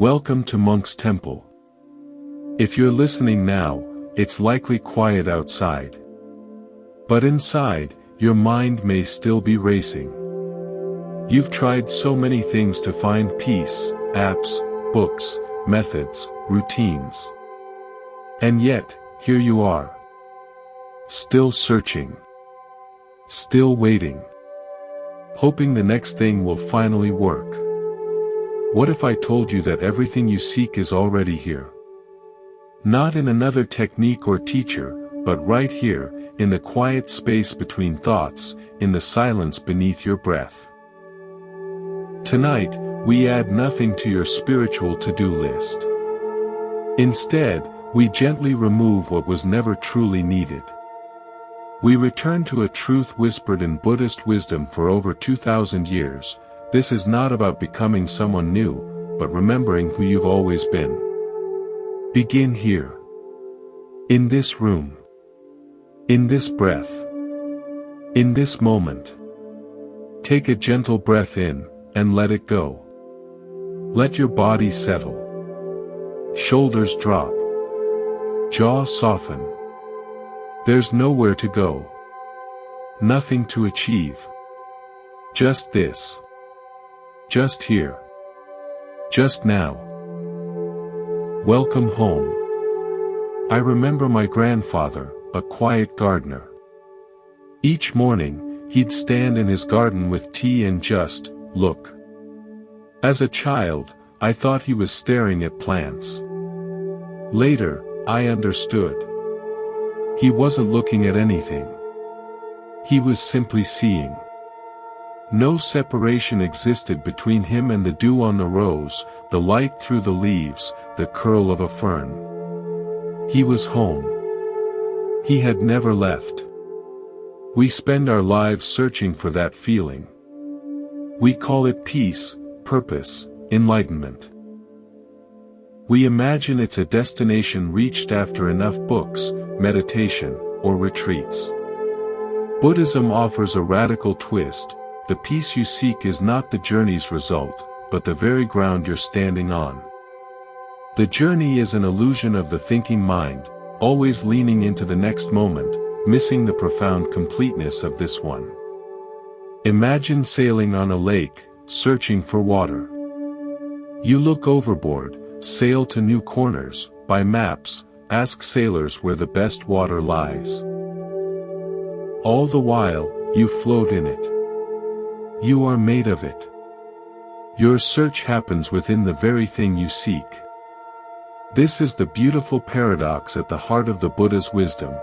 Welcome to Monk's Temple. If you're listening now, it's likely quiet outside. But inside, your mind may still be racing. You've tried so many things to find peace: apps, books, methods, routines. And yet, here you are. Still searching. Still waiting. Hoping the next thing will finally work. What if I told you that everything you seek is already here? Not in another technique or teacher, but right here, in the quiet space between thoughts, in the silence beneath your breath. Tonight, we add nothing to your spiritual to-do list. Instead, we gently remove what was never truly needed. We return to a truth whispered in Buddhist wisdom for over 2,000 years. This is not about becoming someone new, but remembering who you've always been. Begin here. In this room. In this breath. In this moment. Take a gentle breath in, and let it go. Let your body settle. Shoulders drop. Jaw soften. There's nowhere to go. Nothing to achieve. Just this. Just here. Just now. Welcome home. I remember my grandfather, a quiet gardener. Each morning, he'd stand in his garden with tea and just look. As a child, I thought he was staring at plants. Later, I understood. He wasn't looking at anything. He was simply seeing. No separation existed between him and the dew on the rose, the light through the leaves, the curl of a fern. He was home. He had never left. We spend our lives searching for that feeling. We call it peace, purpose, enlightenment. We imagine it's a destination reached after enough books, meditation, or retreats. Buddhism offers a radical twist. The peace you seek is not the journey's result, but the very ground you're standing on. The journey is an illusion of the thinking mind, always leaning into the next moment, missing the profound completeness of this one. Imagine sailing on a lake, searching for water. You look overboard, sail to new corners, buy maps, ask sailors where the best water lies. All the while, you float in it. You are made of it. Your search happens within the very thing you seek. This is the beautiful paradox at the heart of the Buddha's wisdom.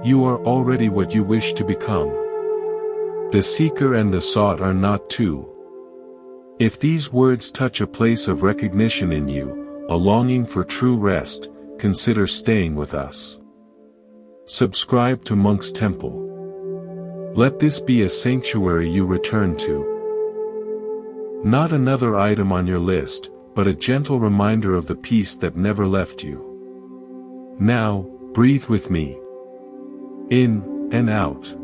You are already what you wish to become. The seeker and the sought are not two. If these words touch a place of recognition in you, a longing for true rest, consider staying with us. Subscribe to Monk's Temple. Let this be a sanctuary you return to. Not another item on your list, but a gentle reminder of the peace that never left you. Now, breathe with me. In and out.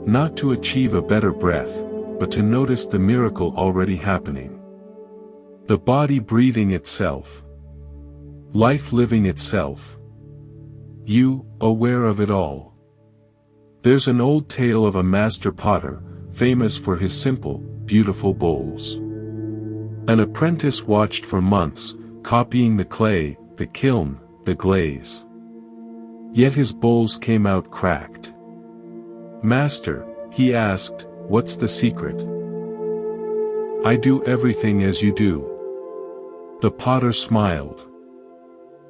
Not to achieve a better breath, but to notice the miracle already happening. The body breathing itself. Life living itself. You, aware of it all. There's an old tale of a master potter, famous for his simple, beautiful bowls. An apprentice watched for months, copying the clay, the kiln, the glaze. Yet his bowls came out cracked. "Master," he asked, "what's the secret?" "I do everything as you do." The potter smiled.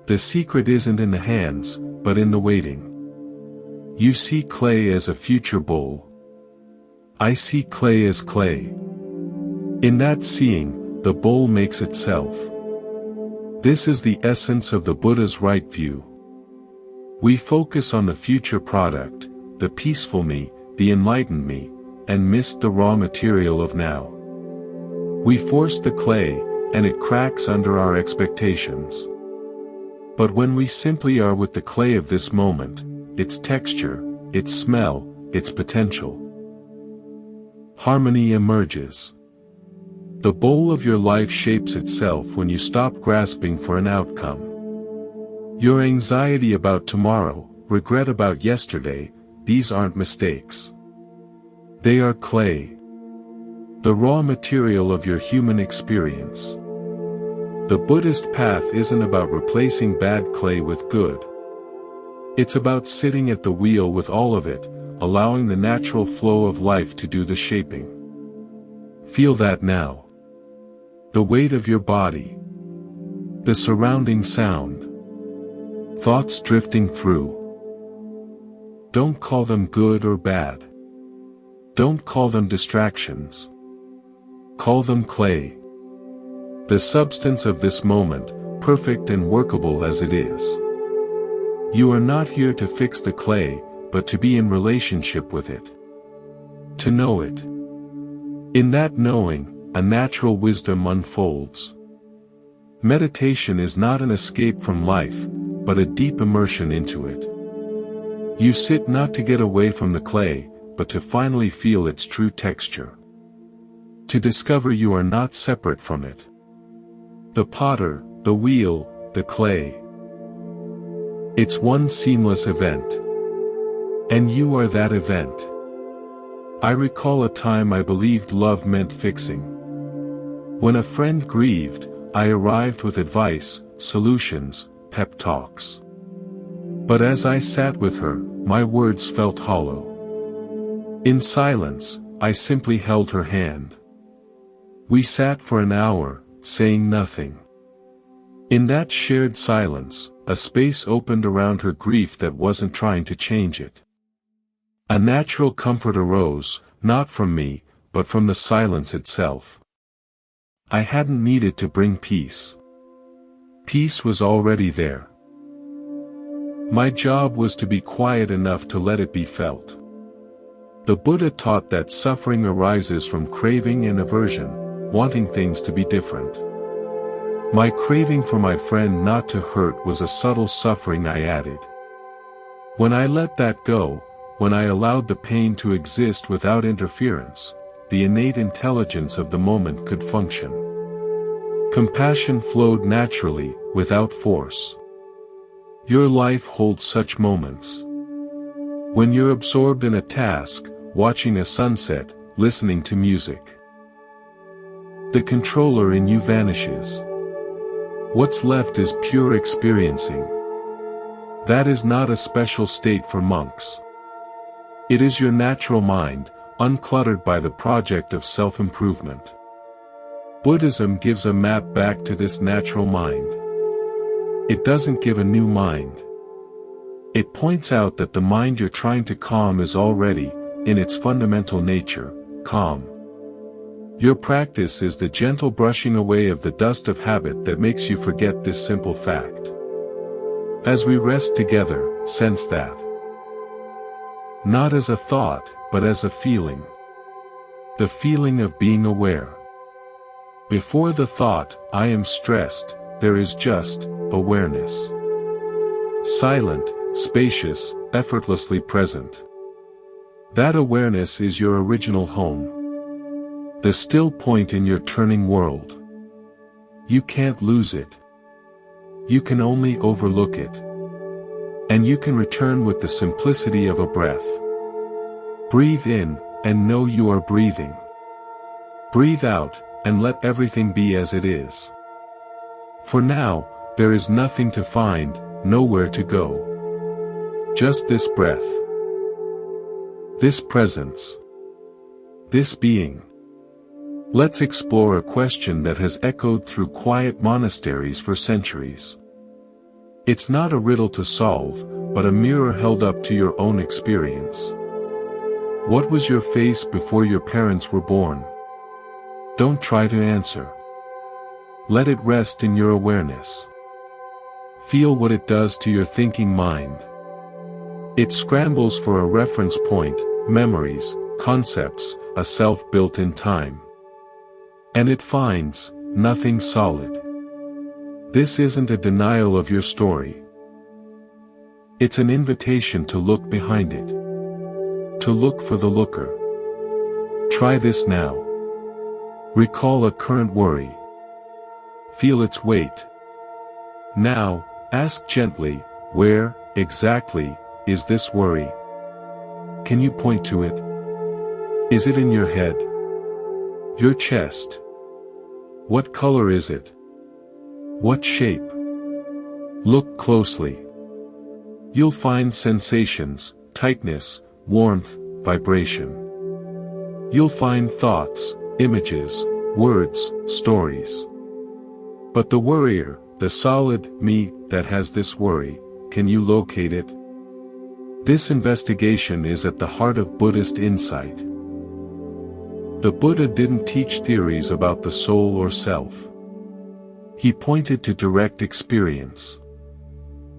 "The secret isn't in the hands, but in the waiting. You see clay as a future bowl. I see clay as clay. In that seeing, the bowl makes itself. This is the essence of the Buddha's right view. We focus on the future product, the peaceful me, the enlightened me, and miss the raw material of now. We force the clay, and it cracks under our expectations. But when we simply are with the clay of this moment, its texture, its smell, its potential, harmony emerges. The bowl of your life shapes itself when you stop grasping for an outcome. Your anxiety about tomorrow, regret about yesterday, these aren't mistakes. They are clay. The raw material of your human experience. The Buddhist path isn't about replacing bad clay with good. It's about sitting at the wheel with all of it, allowing the natural flow of life to do the shaping. Feel that now. The weight of your body. The surrounding sound. Thoughts drifting through. Don't call them good or bad. Don't call them distractions. Call them clay. The substance of this moment, perfect and workable as it is. You are not here to fix the clay, but to be in relationship with it. To know it. In that knowing, a natural wisdom unfolds. Meditation is not an escape from life, but a deep immersion into it. You sit not to get away from the clay, but to finally feel its true texture. To discover you are not separate from it. The potter, the wheel, the clay. It's one seamless event. And you are that event. I recall a time I believed love meant fixing. When a friend grieved, I arrived with advice, solutions, pep talks. But as I sat with her, my words felt hollow. In silence, I simply held her hand. We sat for an hour, saying nothing. In that shared silence, a space opened around her grief that wasn't trying to change it. A natural comfort arose, not from me, but from the silence itself. I hadn't needed to bring peace. Peace was already there. My job was to be quiet enough to let it be felt. The Buddha taught that suffering arises from craving and aversion, wanting things to be different. My craving for my friend not to hurt was a subtle suffering I added. When I let that go, when I allowed the pain to exist without interference, the innate intelligence of the moment could function. Compassion flowed naturally, without force. Your life holds such moments. When you're absorbed in a task, watching a sunset, listening to music. The controller in you vanishes. What's left is pure experiencing. That is not a special state for monks. It is your natural mind, uncluttered by the project of self-improvement. Buddhism gives a map back to this natural mind. It doesn't give a new mind. It points out that the mind you're trying to calm is already, in its fundamental nature, calm. Your practice is the gentle brushing away of the dust of habit that makes you forget this simple fact. As we rest together, sense that. Not as a thought, but as a feeling. The feeling of being aware. Before the thought, I am stressed, there is just awareness. Silent, spacious, effortlessly present. That awareness is your original home. The still point in your turning world. You can't lose it. You can only overlook it. And you can return with the simplicity of a breath. Breathe in, and know you are breathing. Breathe out, and let everything be as it is. For now, there is nothing to find, nowhere to go. Just this breath. This presence. This being. Let's explore a question that has echoed through quiet monasteries for centuries. It's not a riddle to solve, but a mirror held up to your own experience. What was your face before your parents were born? Don't try to answer. Let it rest in your awareness. Feel what it does to your thinking mind. It scrambles for a reference point, memories, concepts, a self built in time. And it finds nothing solid. This isn't a denial of your story. It's an invitation to look behind it. To look for the looker. Try this now. Recall a current worry. Feel its weight. Now, ask gently, where, exactly, is this worry? Can you point to it? Is it in your head? Your chest? What color is it? What shape? Look closely. You'll find sensations, tightness, warmth, vibration. You'll find thoughts, images, words, stories. But the worrier, the solid me that has this worry, can you locate it? This investigation is at the heart of Buddhist insight. The Buddha didn't teach theories about the soul or self. He pointed to direct experience.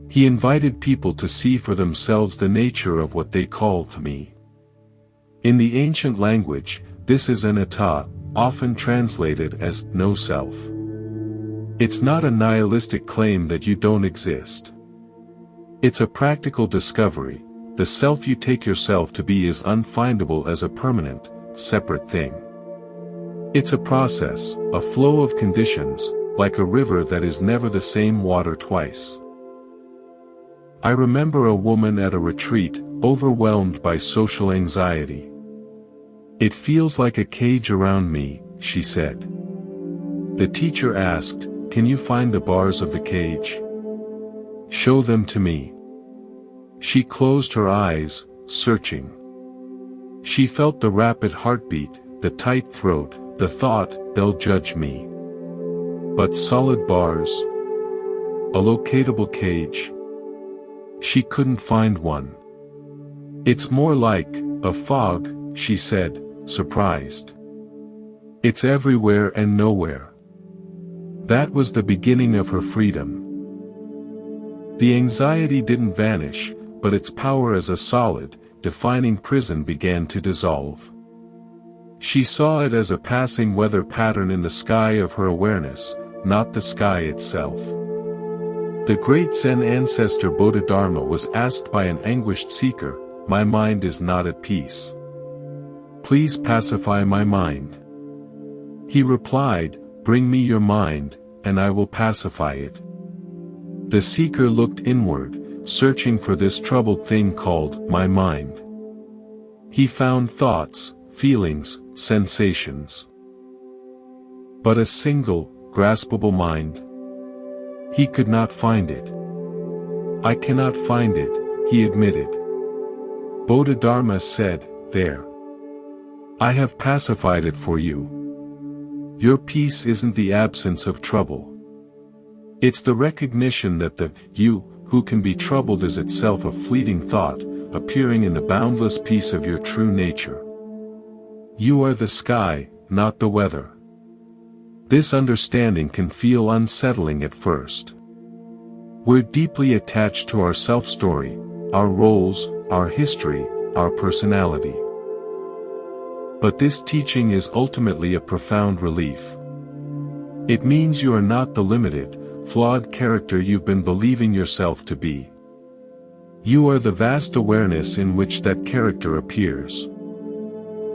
He invited people to see for themselves the nature of what they called me. In the ancient language, this is anatta, often translated as no self. It's not a nihilistic claim that you don't exist. It's a practical discovery. The self you take yourself to be is unfindable as a permanent, separate thing. It's a process, a flow of conditions, like a river that is never the same water twice. I remember a woman at a retreat, overwhelmed by social anxiety. It feels like a cage around me, she said. The teacher asked, can you find the bars of the cage? Show them to me. She closed her eyes, searching. She felt the rapid heartbeat, the tight throat, the thought, they'll judge me. But solid bars? A locatable cage? She couldn't find one. It's more like a fog, she said, surprised. It's everywhere and nowhere. That was the beginning of her freedom. The anxiety didn't vanish, but its power as a solid, defining prison began to dissolve. She saw it as a passing weather pattern in the sky of her awareness, not the sky itself. The great Zen ancestor Bodhidharma was asked by an anguished seeker, my mind is not at peace. Please pacify my mind. He replied, bring me your mind, and I will pacify it. The seeker looked inward, searching for this troubled thing called my mind. He found thoughts, feelings, sensations. But a single, graspable mind? He could not find it. I cannot find it, he admitted. Bodhidharma said, there. I have pacified it for you. Your peace isn't the absence of trouble. It's the recognition that the you, who can be troubled is itself a fleeting thought, appearing in the boundless peace of your true nature. You are the sky, not the weather. This understanding can feel unsettling at first. We're deeply attached to our self-story, our roles, our history, our personality. But this teaching is ultimately a profound relief. It means you are not the limited, flawed character you've been believing yourself to be. You are the vast awareness in which that character appears.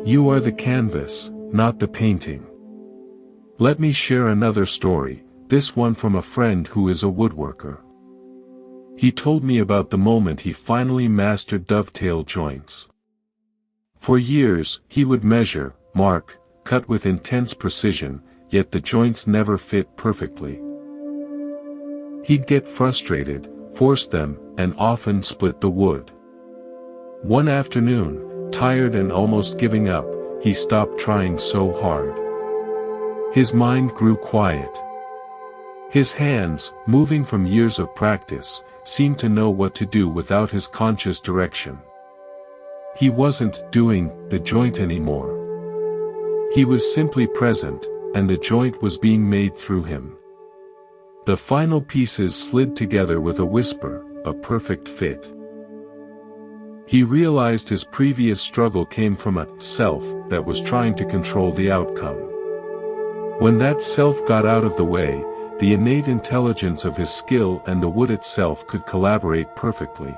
You are the canvas, not the painting. Let me share another story, this one from a friend who is a woodworker. He told me about the moment he finally mastered dovetail joints. For years, he would measure, mark, cut with intense precision, yet the joints never fit perfectly. He'd get frustrated, force them, and often split the wood. One afternoon, tired and almost giving up, he stopped trying so hard. His mind grew quiet. His hands, moving from years of practice, seemed to know what to do without his conscious direction. He wasn't doing the joint anymore. He was simply present, and the joint was being made through him. The final pieces slid together with a whisper, a perfect fit. He realized his previous struggle came from a self that was trying to control the outcome. When that self got out of the way, the innate intelligence of his skill and the wood itself could collaborate perfectly.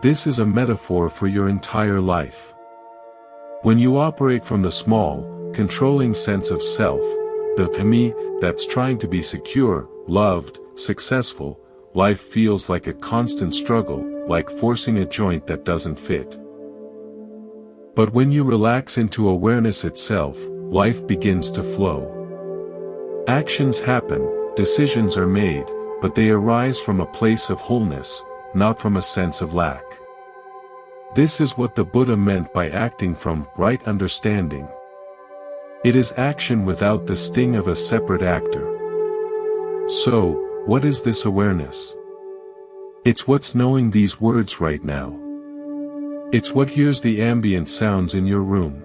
This is a metaphor for your entire life. When you operate from the small, controlling sense of self, the me that's trying to be secure, loved, successful. Life feels like a constant struggle, like forcing a joint that doesn't fit. But when you relax into awareness itself, life begins to flow. Actions happen, decisions are made, but they arise from a place of wholeness, not from a sense of lack. This is what the Buddha meant by acting from right understanding. It is action without the sting of a separate actor. So, what is this awareness? It's what's knowing these words right now. It's what hears the ambient sounds in your room.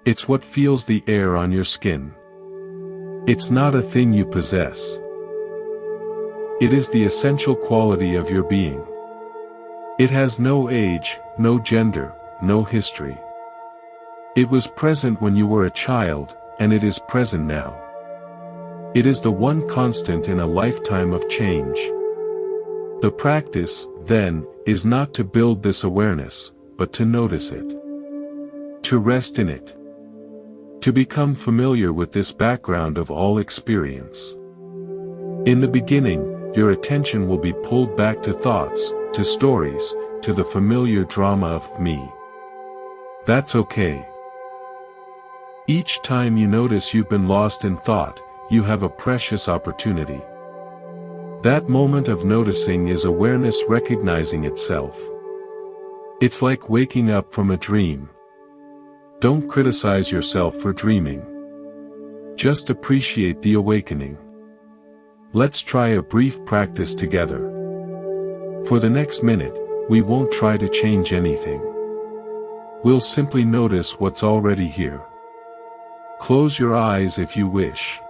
It's what feels the air on your skin. It's not a thing you possess. It is the essential quality of your being. It has no age, no gender, no history. It was present when you were a child, and it is present now. It is the one constant in a lifetime of change. The practice, then, is not to build this awareness, but to notice it. To rest in it. To become familiar with this background of all experience. In the beginning, your attention will be pulled back to thoughts, to stories, to the familiar drama of me. That's okay. Each time you notice you've been lost in thought, you have a precious opportunity. That moment of noticing is awareness recognizing itself. It's like waking up from a dream. Don't criticize yourself for dreaming. Just appreciate the awakening. Let's try a brief practice together. For the next minute, we won't try to change anything. We'll simply notice what's already here. Close your eyes if you wish.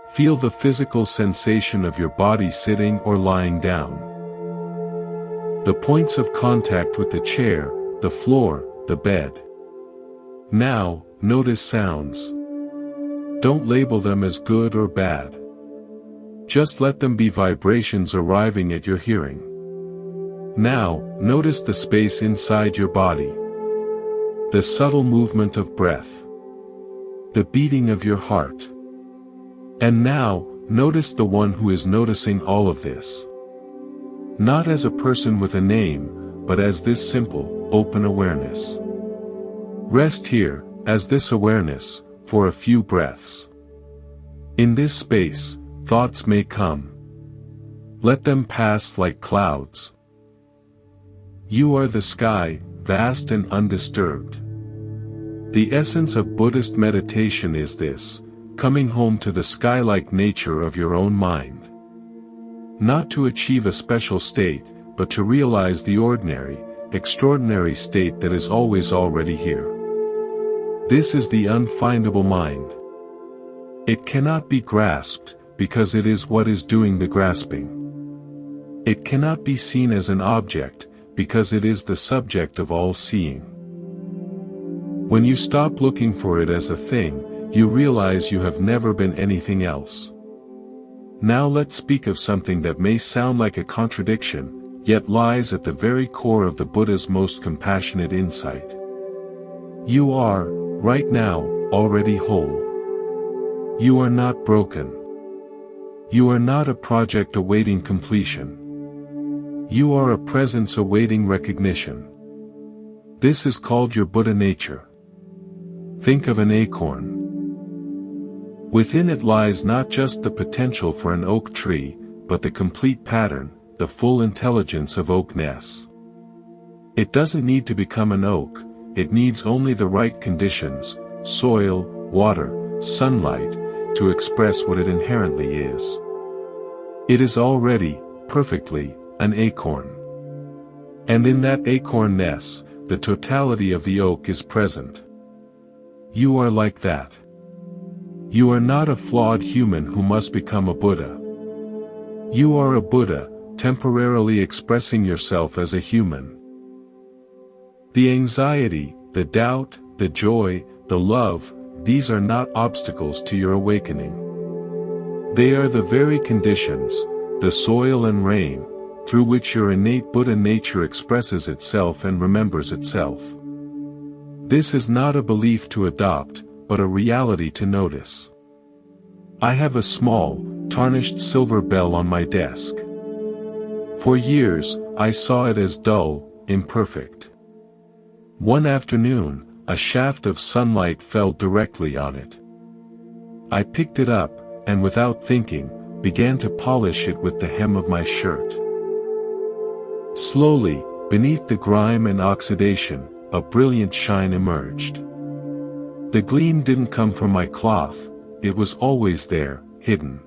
Feel the physical sensation of your body sitting or lying down. The points of contact with the chair, the floor, the bed. Now, notice sounds. Don't label them as good or bad. Just let them be vibrations arriving at your hearing. Now, notice the space inside your body. The subtle movement of breath. The beating of your heart. And now, notice the one who is noticing all of this. Not as a person with a name, but as this simple, open awareness. Rest here, as this awareness, for a few breaths. In this space, thoughts may come. Let them pass like clouds. You are the sky, vast and undisturbed. The essence of Buddhist meditation is this, coming home to the sky-like nature of your own mind. Not to achieve a special state, but to realize the ordinary, extraordinary state that is always already here. This is the unfindable mind. It cannot be grasped, because it is what is doing the grasping. It cannot be seen as an object, because it is the subject of all seeing. When you stop looking for it as a thing, you realize you have never been anything else. Now let's speak of something that may sound like a contradiction, yet lies at the very core of the Buddha's most compassionate insight. You are, right now, already whole. You are not broken. You are not a project awaiting completion. You are a presence awaiting recognition. This is called your Buddha nature. Think of an acorn. Within it lies not just the potential for an oak tree, but the complete pattern, the full intelligence of oakness. It doesn't need to become an oak, it needs only the right conditions, soil, water, sunlight, to express what it inherently is. It is already, perfectly, an acorn. And in that acorn-ness, the totality of the oak is present. You are like that. You are not a flawed human who must become a Buddha. You are a Buddha, temporarily expressing yourself as a human. The anxiety, the doubt, the joy, the love, these are not obstacles to your awakening. They are the very conditions, the soil and rain, through which your innate Buddha nature expresses itself and remembers itself. This is not a belief to adopt, but a reality to notice. I have a small, tarnished silver bell on my desk. For years, I saw it as dull, imperfect. One afternoon, a shaft of sunlight fell directly on it. I picked it up, and without thinking, began to polish it with the hem of my shirt. Slowly, beneath the grime and oxidation, a brilliant shine emerged. The gleam didn't come from my cloth, it was always there, hidden.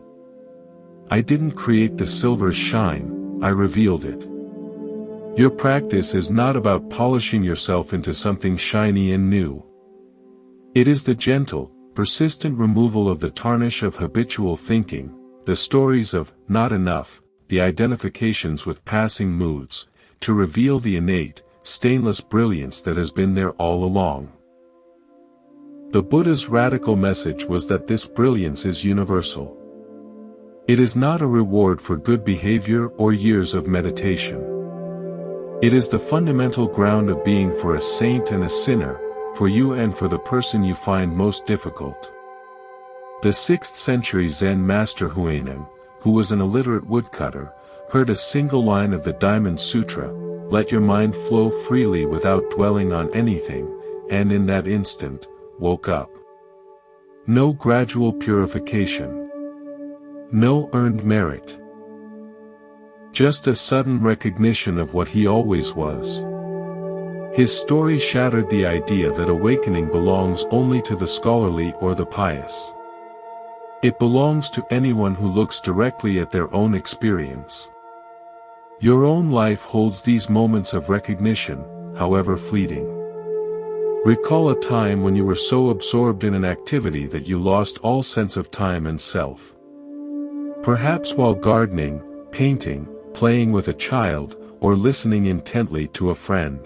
I didn't create the silver's shine, I revealed it. Your practice is not about polishing yourself into something shiny and new. It is the gentle, persistent removal of the tarnish of habitual thinking, the stories of not enough, the identifications with passing moods, to reveal the innate, stainless brilliance that has been there all along. The Buddha's radical message was that this brilliance is universal. It is not a reward for good behavior or years of meditation. It is the fundamental ground of being for a saint and a sinner, for you and for the person you find most difficult. The 6th century Zen master Huineng, who was an illiterate woodcutter, heard a single line of the Diamond Sutra, "Let your mind flow freely without dwelling on anything," and in that instant, woke up. No gradual purification. No earned merit. Just a sudden recognition of what he always was. His story shattered the idea that awakening belongs only to the scholarly or the pious. It belongs to anyone who looks directly at their own experience. Your own life holds these moments of recognition, however fleeting. Recall a time when you were so absorbed in an activity that you lost all sense of time and self. Perhaps while gardening, painting, playing with a child, or listening intently to a friend.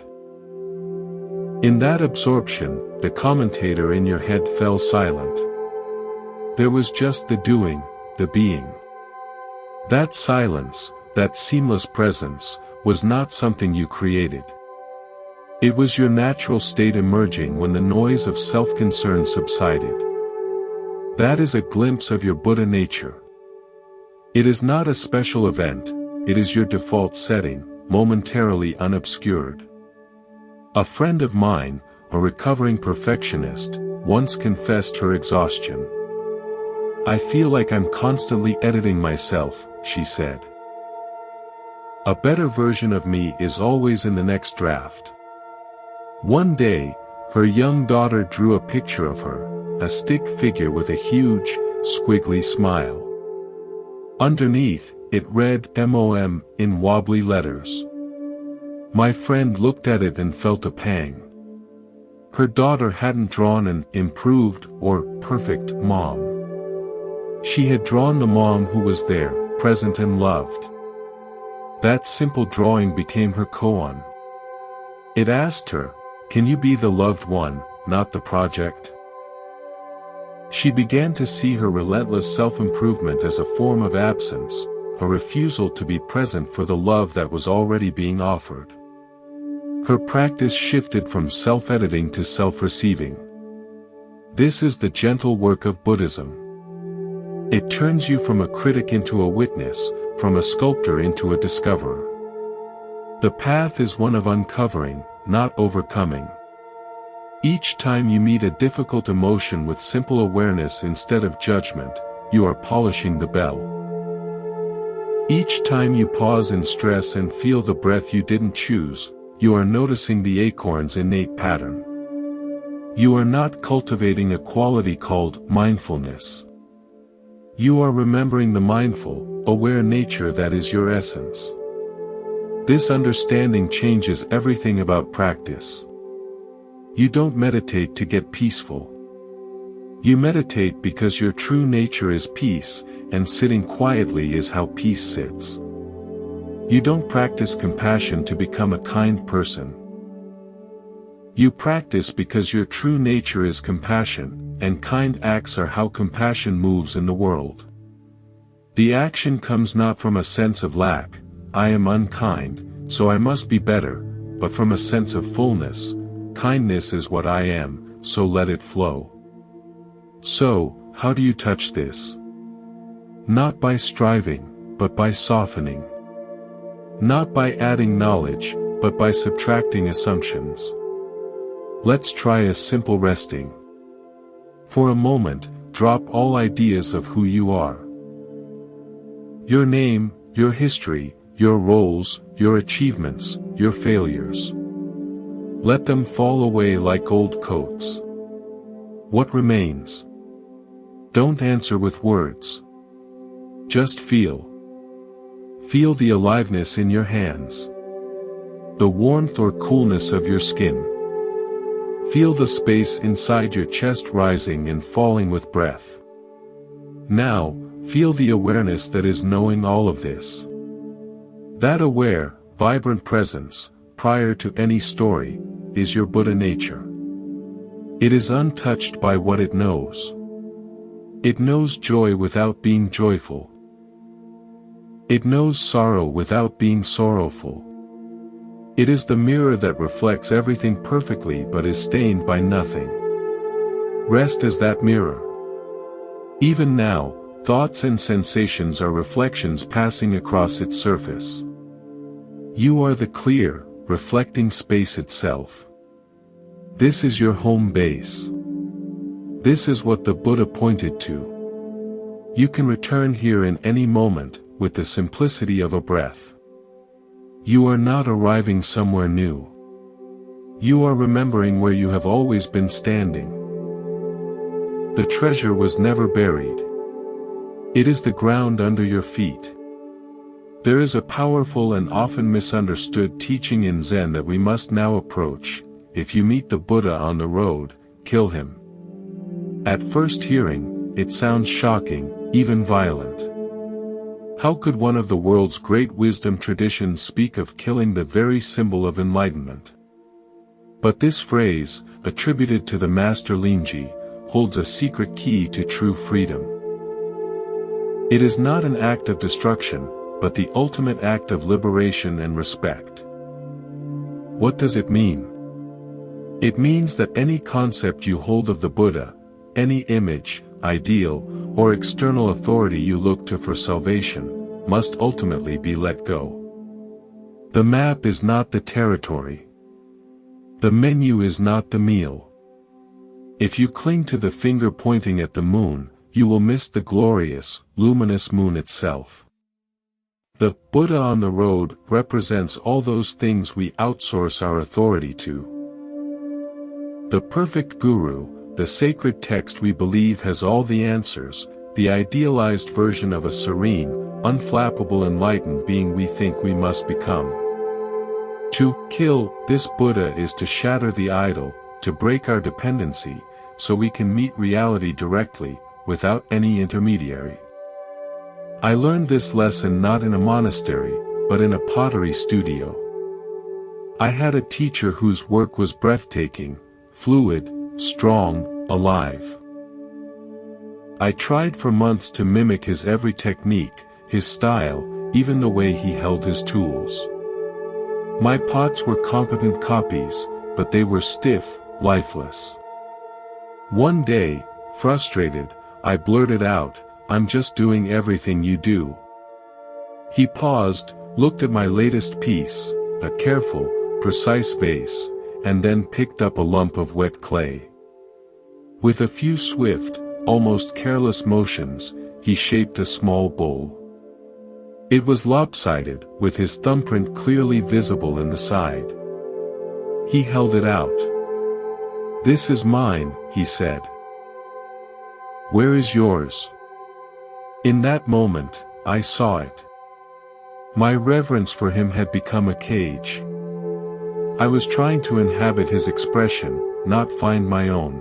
In that absorption, the commentator in your head fell silent. There was just the doing, the being. That silence, that seamless presence, was not something you created. It was your natural state emerging when the noise of self-concern subsided. That is a glimpse of your Buddha nature. It is not a special event, it is your default setting, momentarily unobscured. A friend of mine, a recovering perfectionist, once confessed her exhaustion. "I feel like I'm constantly editing myself," she said. A better version of me is always in the next draft. One day, her young daughter drew a picture of her, a stick figure with a huge, squiggly smile. Underneath, it read MOM in wobbly letters. My friend looked at it and felt a pang. Her daughter hadn't drawn an improved or perfect mom. She had drawn the mom who was there, present and loved. That simple drawing became her koan. It asked her, "Can you be the loved one, not the project?" She began to see her relentless self-improvement as a form of absence, a refusal to be present for the love that was already being offered. Her practice shifted from self-editing to self-receiving. This is the gentle work of Buddhism. It turns you from a critic into a witness, from a sculptor into a discoverer. The path is one of uncovering, not overcoming. Each time you meet a difficult emotion with simple awareness instead of judgment, you are polishing the bell. Each time you pause in stress and feel the breath you didn't choose, you are noticing the acorn's innate pattern. You are not cultivating a quality called mindfulness. You are remembering the mindful, aware nature that is your essence. This understanding changes everything about practice. You don't meditate to get peaceful. You meditate because your true nature is peace, and sitting quietly is how peace sits. You don't practice compassion to become a kind person. You practice because your true nature is compassion, and kind acts are how compassion moves in the world. The action comes not from a sense of lack, "I am unkind, so I must be better," but from a sense of fullness, "Kindness is what I am, so let it flow." So, how do you touch this? Not by striving, but by softening. Not by adding knowledge, but by subtracting assumptions. Let's try a simple resting. For a moment, drop all ideas of who you are. Your name, your history, your roles, your achievements, your failures. Let them fall away like old coats. What remains? Don't answer with words. Just feel. Feel the aliveness in your hands. The warmth or coolness of your skin. Feel the space inside your chest rising and falling with breath. Now, feel the awareness that is knowing all of this. That aware, vibrant presence, prior to any story, is your Buddha nature. It is untouched by what it knows. It knows joy without being joyful. It knows sorrow without being sorrowful. It is the mirror that reflects everything perfectly but is stained by nothing. Rest as that mirror. Even now, thoughts and sensations are reflections passing across its surface. You are the clear, reflecting space itself. This is your home base. This is what the Buddha pointed to. You can return here in any moment, with the simplicity of a breath. You are not arriving somewhere new. You are remembering where you have always been standing. The treasure was never buried. It is the ground under your feet. There is a powerful and often misunderstood teaching in Zen that we must now approach. If you meet the Buddha on the road, kill him. At first hearing, it sounds shocking, even violent. How could one of the world's great wisdom traditions speak of killing the very symbol of enlightenment? But this phrase, attributed to the Master Linji, holds a secret key to true freedom. It is not an act of destruction, but the ultimate act of liberation and respect. What does it mean? It means that any concept you hold of the Buddha, any image, ideal, or external authority you look to for salvation, must ultimately be let go. The map is not the territory. The menu is not the meal. If you cling to the finger pointing at the moon, you will miss the glorious, luminous moon itself. The Buddha on the road represents all those things we outsource our authority to. The perfect guru, the sacred text we believe has all the answers, the idealized version of a serene, unflappable enlightened being we think we must become. To kill this Buddha is to shatter the idol, to break our dependency, so we can meet reality directly, without any intermediary. I learned this lesson not in a monastery, but in a pottery studio. I had a teacher whose work was breathtaking, fluid, strong, alive. I tried for months to mimic his every technique, his style, even the way he held his tools. My pots were competent copies, but they were stiff, lifeless. One day, frustrated, I blurted out, "I'm just doing everything you do." He paused, looked at my latest piece, a careful, precise vase, and then picked up a lump of wet clay. With a few swift, almost careless motions, he shaped a small bowl. It was lopsided, with his thumbprint clearly visible in the side. He held it out. "This is mine," he said. "Where is yours?" In that moment, I saw it. My reverence for him had become a cage. I was trying to inhabit his expression, not find my own.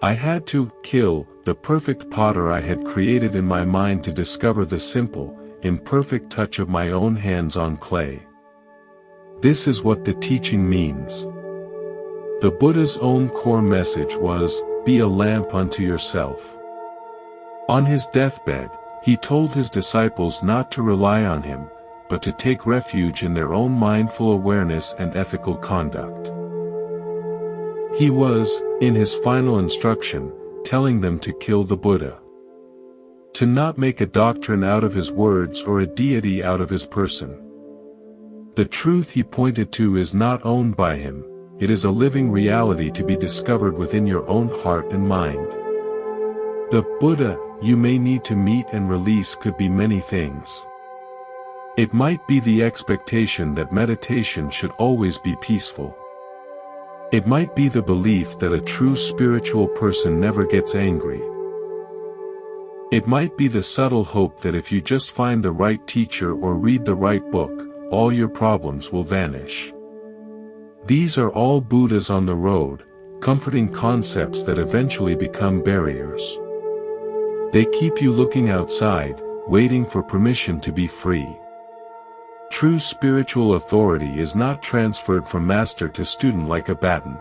I had to kill the perfect potter I had created in my mind to discover the simple, imperfect touch of my own hands on clay. This is what the teaching means. The Buddha's own core message was, "Be a lamp unto yourself." On his deathbed, he told his disciples not to rely on him, but to take refuge in their own mindful awareness and ethical conduct. He was, in his final instruction, telling them to kill the Buddha. To not make a doctrine out of his words or a deity out of his person. The truth he pointed to is not owned by him, it is a living reality to be discovered within your own heart and mind. The Buddha you may need to meet and release could be many things. It might be the expectation that meditation should always be peaceful. It might be the belief that a true spiritual person never gets angry. It might be the subtle hope that if you just find the right teacher or read the right book, all your problems will vanish. These are all Buddhas on the road, comforting concepts that eventually become barriers. They keep you looking outside, waiting for permission to be free. True spiritual authority is not transferred from master to student like a baton.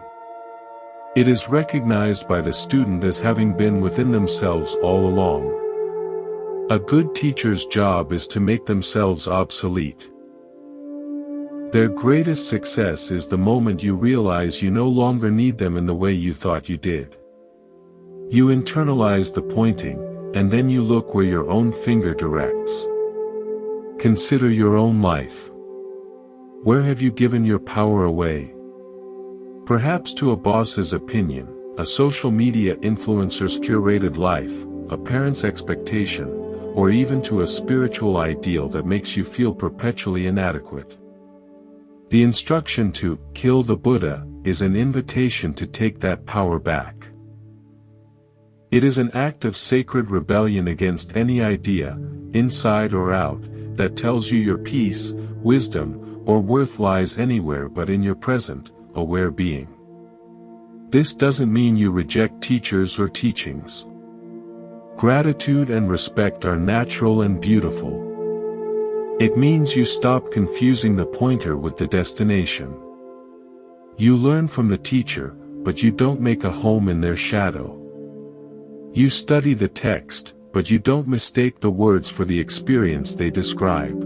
It is recognized by the student as having been within themselves all along. A good teacher's job is to make themselves obsolete. Their greatest success is the moment you realize you no longer need them in the way you thought you did. You internalize the pointing, and then you look where your own finger directs. Consider your own life. Where have you given your power away? Perhaps to a boss's opinion, a social media influencer's curated life, a parent's expectation, or even to a spiritual ideal that makes you feel perpetually inadequate. The instruction to kill the Buddha is an invitation to take that power back. It is an act of sacred rebellion against any idea, inside or out, that tells you your peace, wisdom, or worth lies anywhere but in your present, aware being. This doesn't mean you reject teachers or teachings. Gratitude and respect are natural and beautiful. It means you stop confusing the pointer with the destination. You learn from the teacher, but you don't make a home in their shadow. You study the text, but you don't mistake the words for the experience they describe.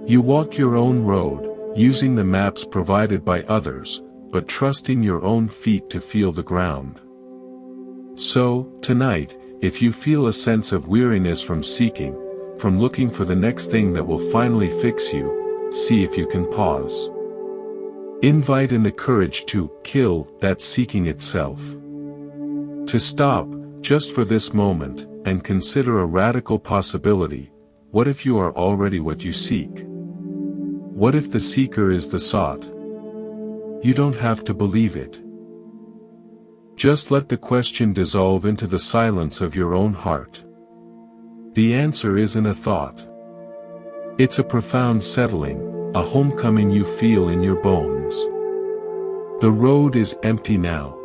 You walk your own road, using the maps provided by others, but trusting your own feet to feel the ground. So, tonight, if you feel a sense of weariness from seeking, from looking for the next thing that will finally fix you, see if you can pause. Invite in the courage to kill that seeking itself. To stop, just for this moment, and consider a radical possibility. What if you are already what you seek? What if the seeker is the sought? You don't have to believe it. Just let the question dissolve into the silence of your own heart. The answer isn't a thought. It's a profound settling, a homecoming you feel in your bones. The road is empty now.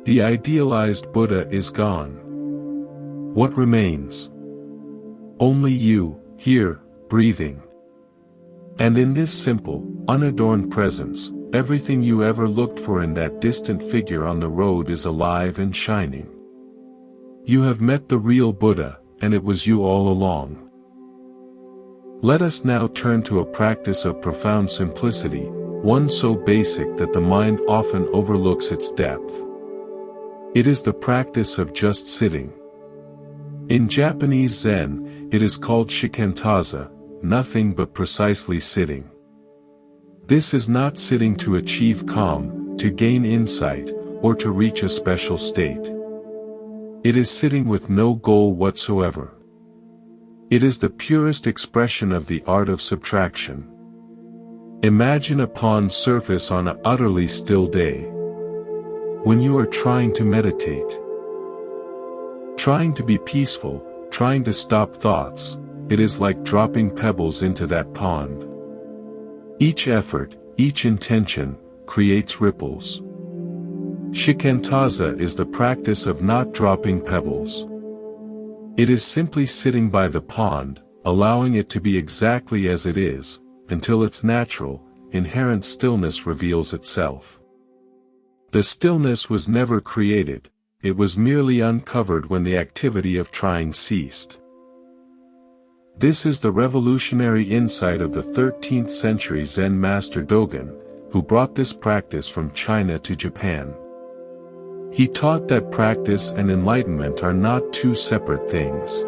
The idealized Buddha is gone. What remains? Only you, here, breathing. And in this simple, unadorned presence, everything you ever looked for in that distant figure on the road is alive and shining. You have met the real Buddha, and it was you all along. Let us now turn to a practice of profound simplicity, one so basic that the mind often overlooks its depth. It is the practice of just sitting. In Japanese Zen, it is called Shikantaza, nothing but precisely sitting. This is not sitting to achieve calm, to gain insight, or to reach a special state. It is sitting with no goal whatsoever. It is the purest expression of the art of subtraction. Imagine a pond surface on an utterly still day. When you are trying to meditate, trying to be peaceful, trying to stop thoughts, it is like dropping pebbles into that pond. Each effort, each intention, creates ripples. Shikantaza is the practice of not dropping pebbles. It is simply sitting by the pond, allowing it to be exactly as it is, until its natural, inherent stillness reveals itself. The stillness was never created, it was merely uncovered when the activity of trying ceased. This is the revolutionary insight of the 13th century Zen master Dogen, who brought this practice from China to Japan. He taught that practice and enlightenment are not two separate things.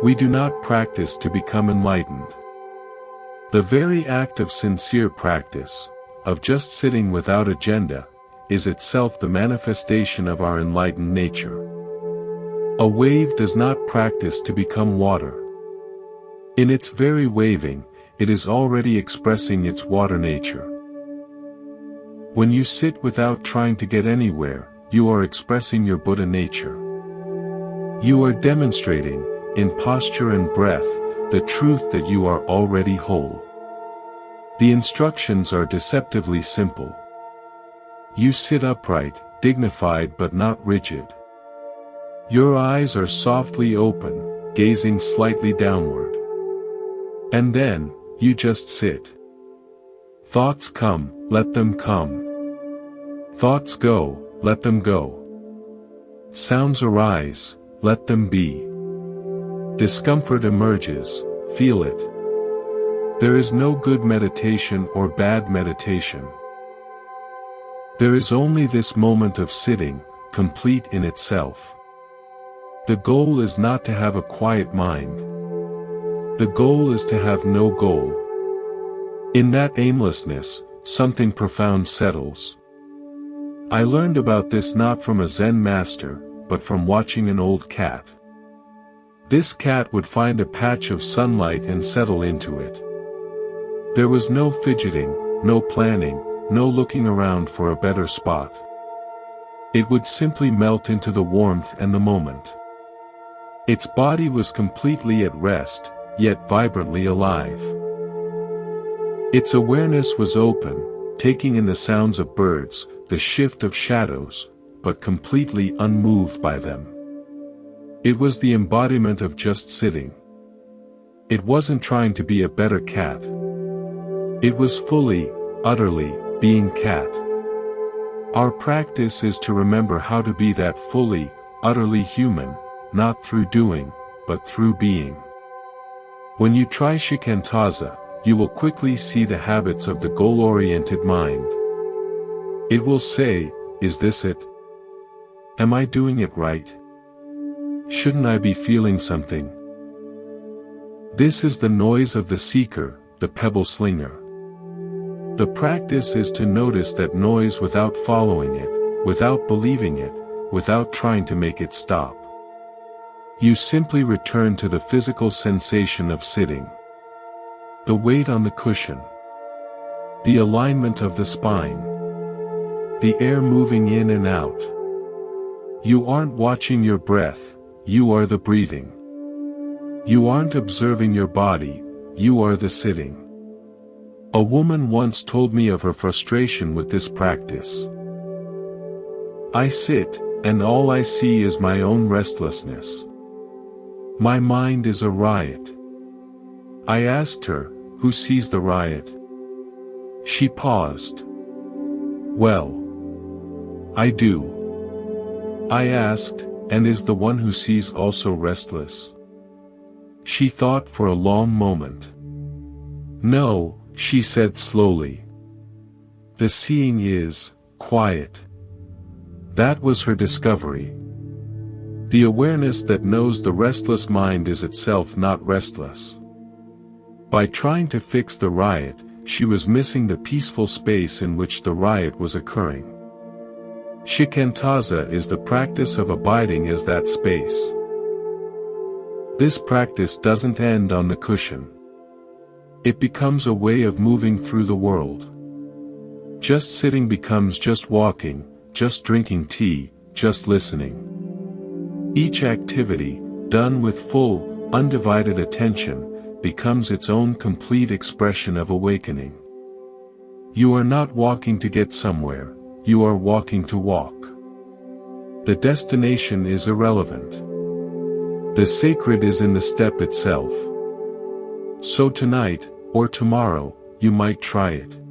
We do not practice to become enlightened. The very act of sincere practice, of just sitting without agenda, is itself the manifestation of our enlightened nature. A wave does not practice to become water. In its very waving, it is already expressing its water nature. When you sit without trying to get anywhere, you are expressing your Buddha nature. You are demonstrating, in posture and breath, the truth that you are already whole. The instructions are deceptively simple. You sit upright, dignified but not rigid. Your eyes are softly open, gazing slightly downward. And then, you just sit. Thoughts come, let them come. Thoughts go, let them go. Sounds arise, let them be. Discomfort emerges, feel it. There is no good meditation or bad meditation. There is only this moment of sitting, complete in itself. The goal is not to have a quiet mind. The goal is to have no goal. In that aimlessness, something profound settles. I learned about this not from a Zen master, but from watching an old cat. This cat would find a patch of sunlight and settle into it. There was no fidgeting, no planning, no looking around for a better spot. It would simply melt into the warmth and the moment. Its body was completely at rest, yet vibrantly alive. Its awareness was open, taking in the sounds of birds, the shift of shadows, but completely unmoved by them. It was the embodiment of just sitting. It wasn't trying to be a better cat. It was fully, utterly, being cat. Our practice is to remember how to be that fully, utterly human, not through doing, but through being. When you try Shikantaza, you will quickly see the habits of the goal-oriented mind. It will say, is this it? Am I doing it right? Shouldn't I be feeling something? This is the noise of the seeker, the pebble slinger. The practice is to notice that noise without following it, without believing it, without trying to make it stop. You simply return to the physical sensation of sitting. The weight on the cushion. The alignment of the spine. The air moving in and out. You aren't watching your breath, you are the breathing. You aren't observing your body, you are the sitting. A woman once told me of her frustration with this practice. I sit, and all I see is my own restlessness. My mind is a riot. I asked her, who sees the riot? She paused. Well, I do. I asked, and is the one who sees also restless? She thought for a long moment. No, she said slowly. The seeing is quiet. That was her discovery. The awareness that knows the restless mind is itself not restless. By trying to fix the riot, she was missing the peaceful space in which the riot was occurring. Shikantaza is the practice of abiding as that space. This practice doesn't end on the cushion. It becomes a way of moving through the world. Just sitting becomes just walking, just drinking tea, just listening. Each activity, done with full, undivided attention, becomes its own complete expression of awakening. You are not walking to get somewhere, you are walking to walk. The destination is irrelevant. The sacred is in the step itself. So tonight, or tomorrow, you might try it.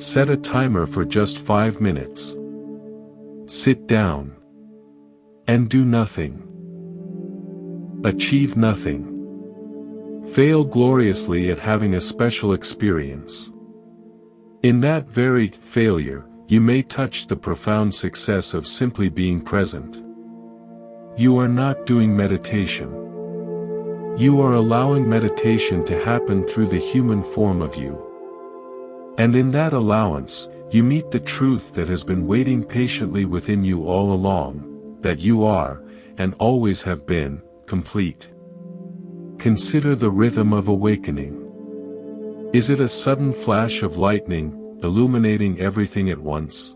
Set a timer for just 5 minutes. Sit down. And do nothing. Achieve nothing. Fail gloriously at having a special experience. In that very failure, you may touch the profound success of simply being present. You are not doing meditation. You are allowing meditation to happen through the human form of you. And in that allowance, you meet the truth that has been waiting patiently within you all along, that you are, and always have been, complete. Consider the rhythm of awakening. Is it a sudden flash of lightning, illuminating everything at once?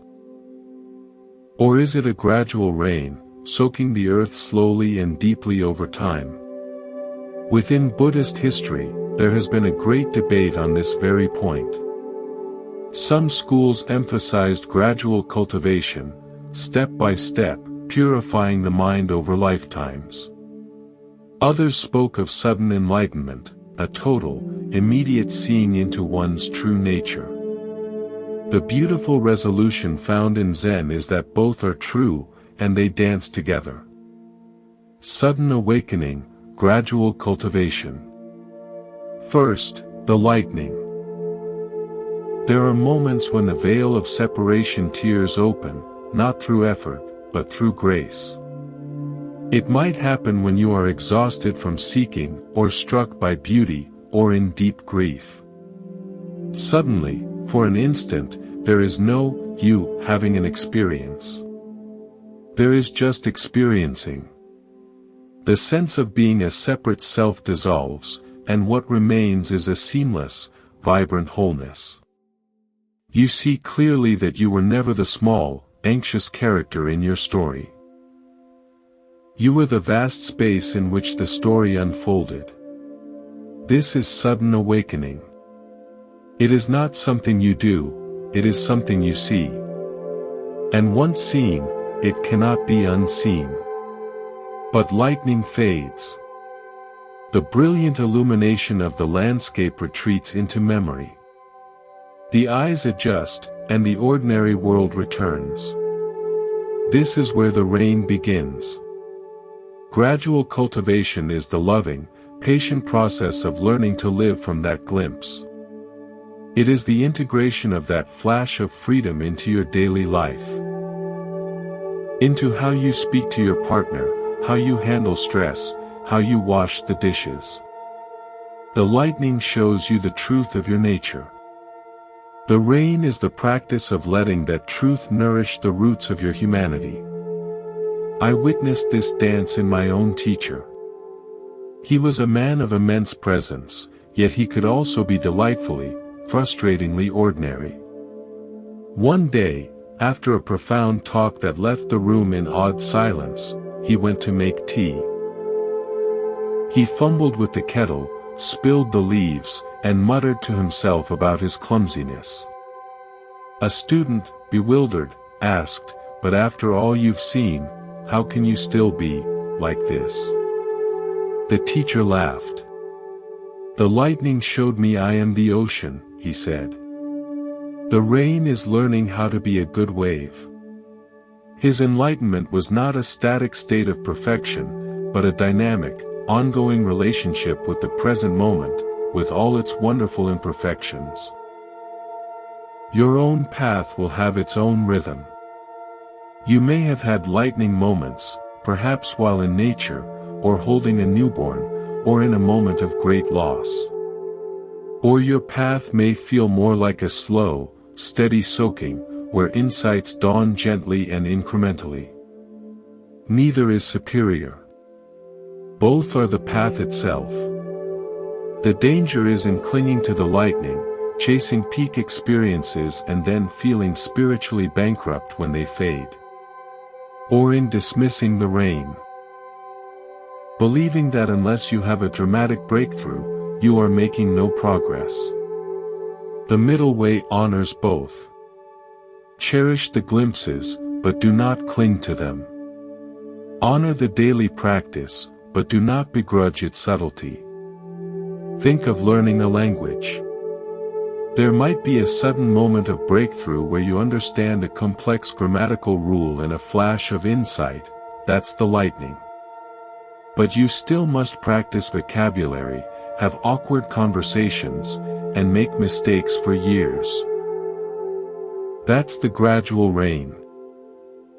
Or is it a gradual rain, soaking the earth slowly and deeply over time? Within Buddhist history, there has been a great debate on this very point. Some schools emphasized gradual cultivation, step by step, purifying the mind over lifetimes. Others spoke of sudden enlightenment, a total, immediate seeing into one's true nature. The beautiful resolution found in Zen is that both are true, and they dance together. Sudden awakening, gradual cultivation. First, the lightning. There are moments when the veil of separation tears open, not through effort, but through grace. It might happen when you are exhausted from seeking, or struck by beauty, or in deep grief. Suddenly, for an instant, there is no you having an experience. There is just experiencing. The sense of being a separate self dissolves, and what remains is a seamless, vibrant wholeness. You see clearly that you were never the small, anxious character in your story. You were the vast space in which the story unfolded. This is sudden awakening. It is not something you do, it is something you see. And once seen, it cannot be unseen. But lightning fades. The brilliant illumination of the landscape retreats into memory. The eyes adjust, and the ordinary world returns. This is where the rain begins. Gradual cultivation is the loving, patient process of learning to live from that glimpse. It is the integration of that flash of freedom into your daily life. Into how you speak to your partner, how you handle stress, how you wash the dishes. The lightning shows you the truth of your nature. The rain is the practice of letting that truth nourish the roots of your humanity. I witnessed this dance in my own teacher. He was a man of immense presence, yet he could also be delightfully, frustratingly ordinary. One day, after a profound talk that left the room in awed silence, he went to make tea. He fumbled with the kettle, spilled the leaves, and muttered to himself about his clumsiness. A student, bewildered, asked, "But after all you've seen, how can you still be like this?" The teacher laughed. "The lightning showed me I am the ocean," he said. "The rain is learning how to be a good wave." His enlightenment was not a static state of perfection, but a dynamic, ongoing relationship with the present moment, with all its wonderful imperfections. Your own path will have its own rhythm. You may have had lightning moments, perhaps while in nature, or holding a newborn, or in a moment of great loss. Or your path may feel more like a slow, steady soaking, where insights dawn gently and incrementally. Neither is superior. Both are the path itself. The danger is in clinging to the lightning, chasing peak experiences and then feeling spiritually bankrupt when they fade. Or in dismissing the rain. Believing that unless you have a dramatic breakthrough, you are making no progress. The middle way honors both. Cherish the glimpses, but do not cling to them. Honor the daily practice, but do not begrudge its subtlety. Think of learning a language. There might be a sudden moment of breakthrough where you understand a complex grammatical rule in a flash of insight, that's the lightning. But you still must practice vocabulary, have awkward conversations, and make mistakes for years. That's the gradual rain.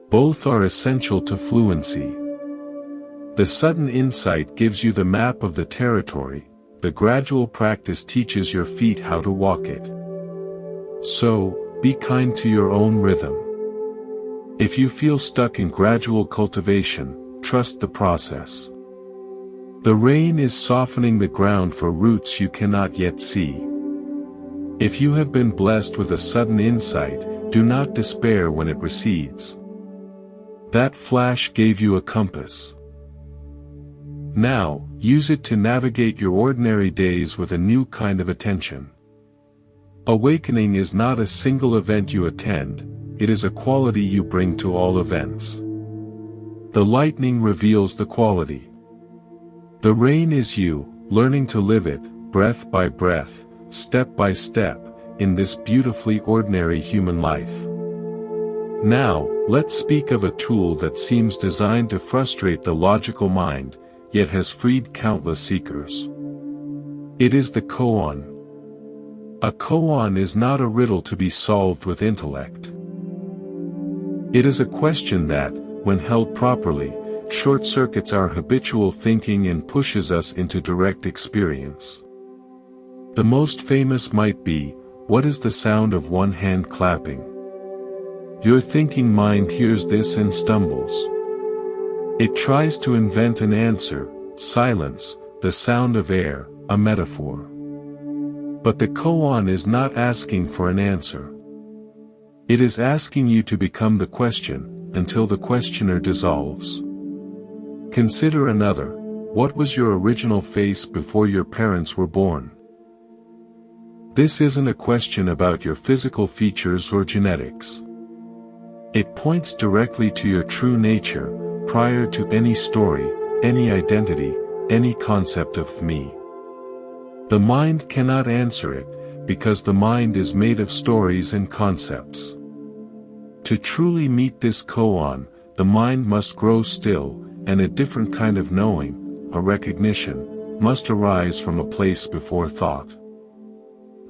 Both are essential to fluency. The sudden insight gives you the map of the territory, the gradual practice teaches your feet how to walk it. So, be kind to your own rhythm. If you feel stuck in gradual cultivation, trust the process. The rain is softening the ground for roots you cannot yet see. If you have been blessed with a sudden insight, do not despair when it recedes. That flash gave you a compass. Now, use it to navigate your ordinary days with a new kind of attention. Awakening is not a single event you attend, it is a quality you bring to all events. The lightning reveals the quality. The rain is you, learning to live it, breath by breath, step by step, in this beautifully ordinary human life. Now, let's speak of a tool that seems designed to frustrate the logical mind, yet has freed countless seekers. It is the koan. A koan is not a riddle to be solved with intellect. It is a question that, when held properly, short-circuits our habitual thinking and pushes us into direct experience. The most famous might be, what is the sound of one hand clapping? Your thinking mind hears this and stumbles. It tries to invent an answer, silence, the sound of air, a metaphor. But the koan is not asking for an answer. It is asking you to become the question, until the questioner dissolves. Consider another, what was your original face before your parents were born? This isn't a question about your physical features or genetics. It points directly to your true nature, prior to any story, any identity, any concept of me. The mind cannot answer it, because the mind is made of stories and concepts. To truly meet this koan, the mind must grow still, and a different kind of knowing, a recognition, must arise from a place before thought.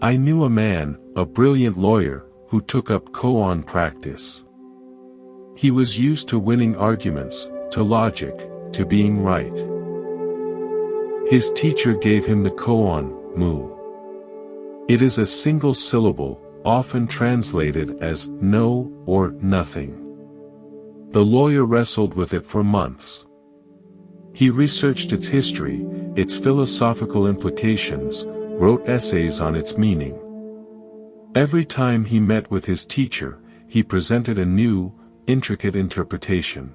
I knew a man, a brilliant lawyer, who took up koan practice. He was used to winning arguments, to logic, to being right. His teacher gave him the koan, mu. It is a single syllable, often translated as no or nothing. The lawyer wrestled with it for months. He researched its history, its philosophical implications, wrote essays on its meaning. Every time he met with his teacher, he presented a new, intricate interpretation.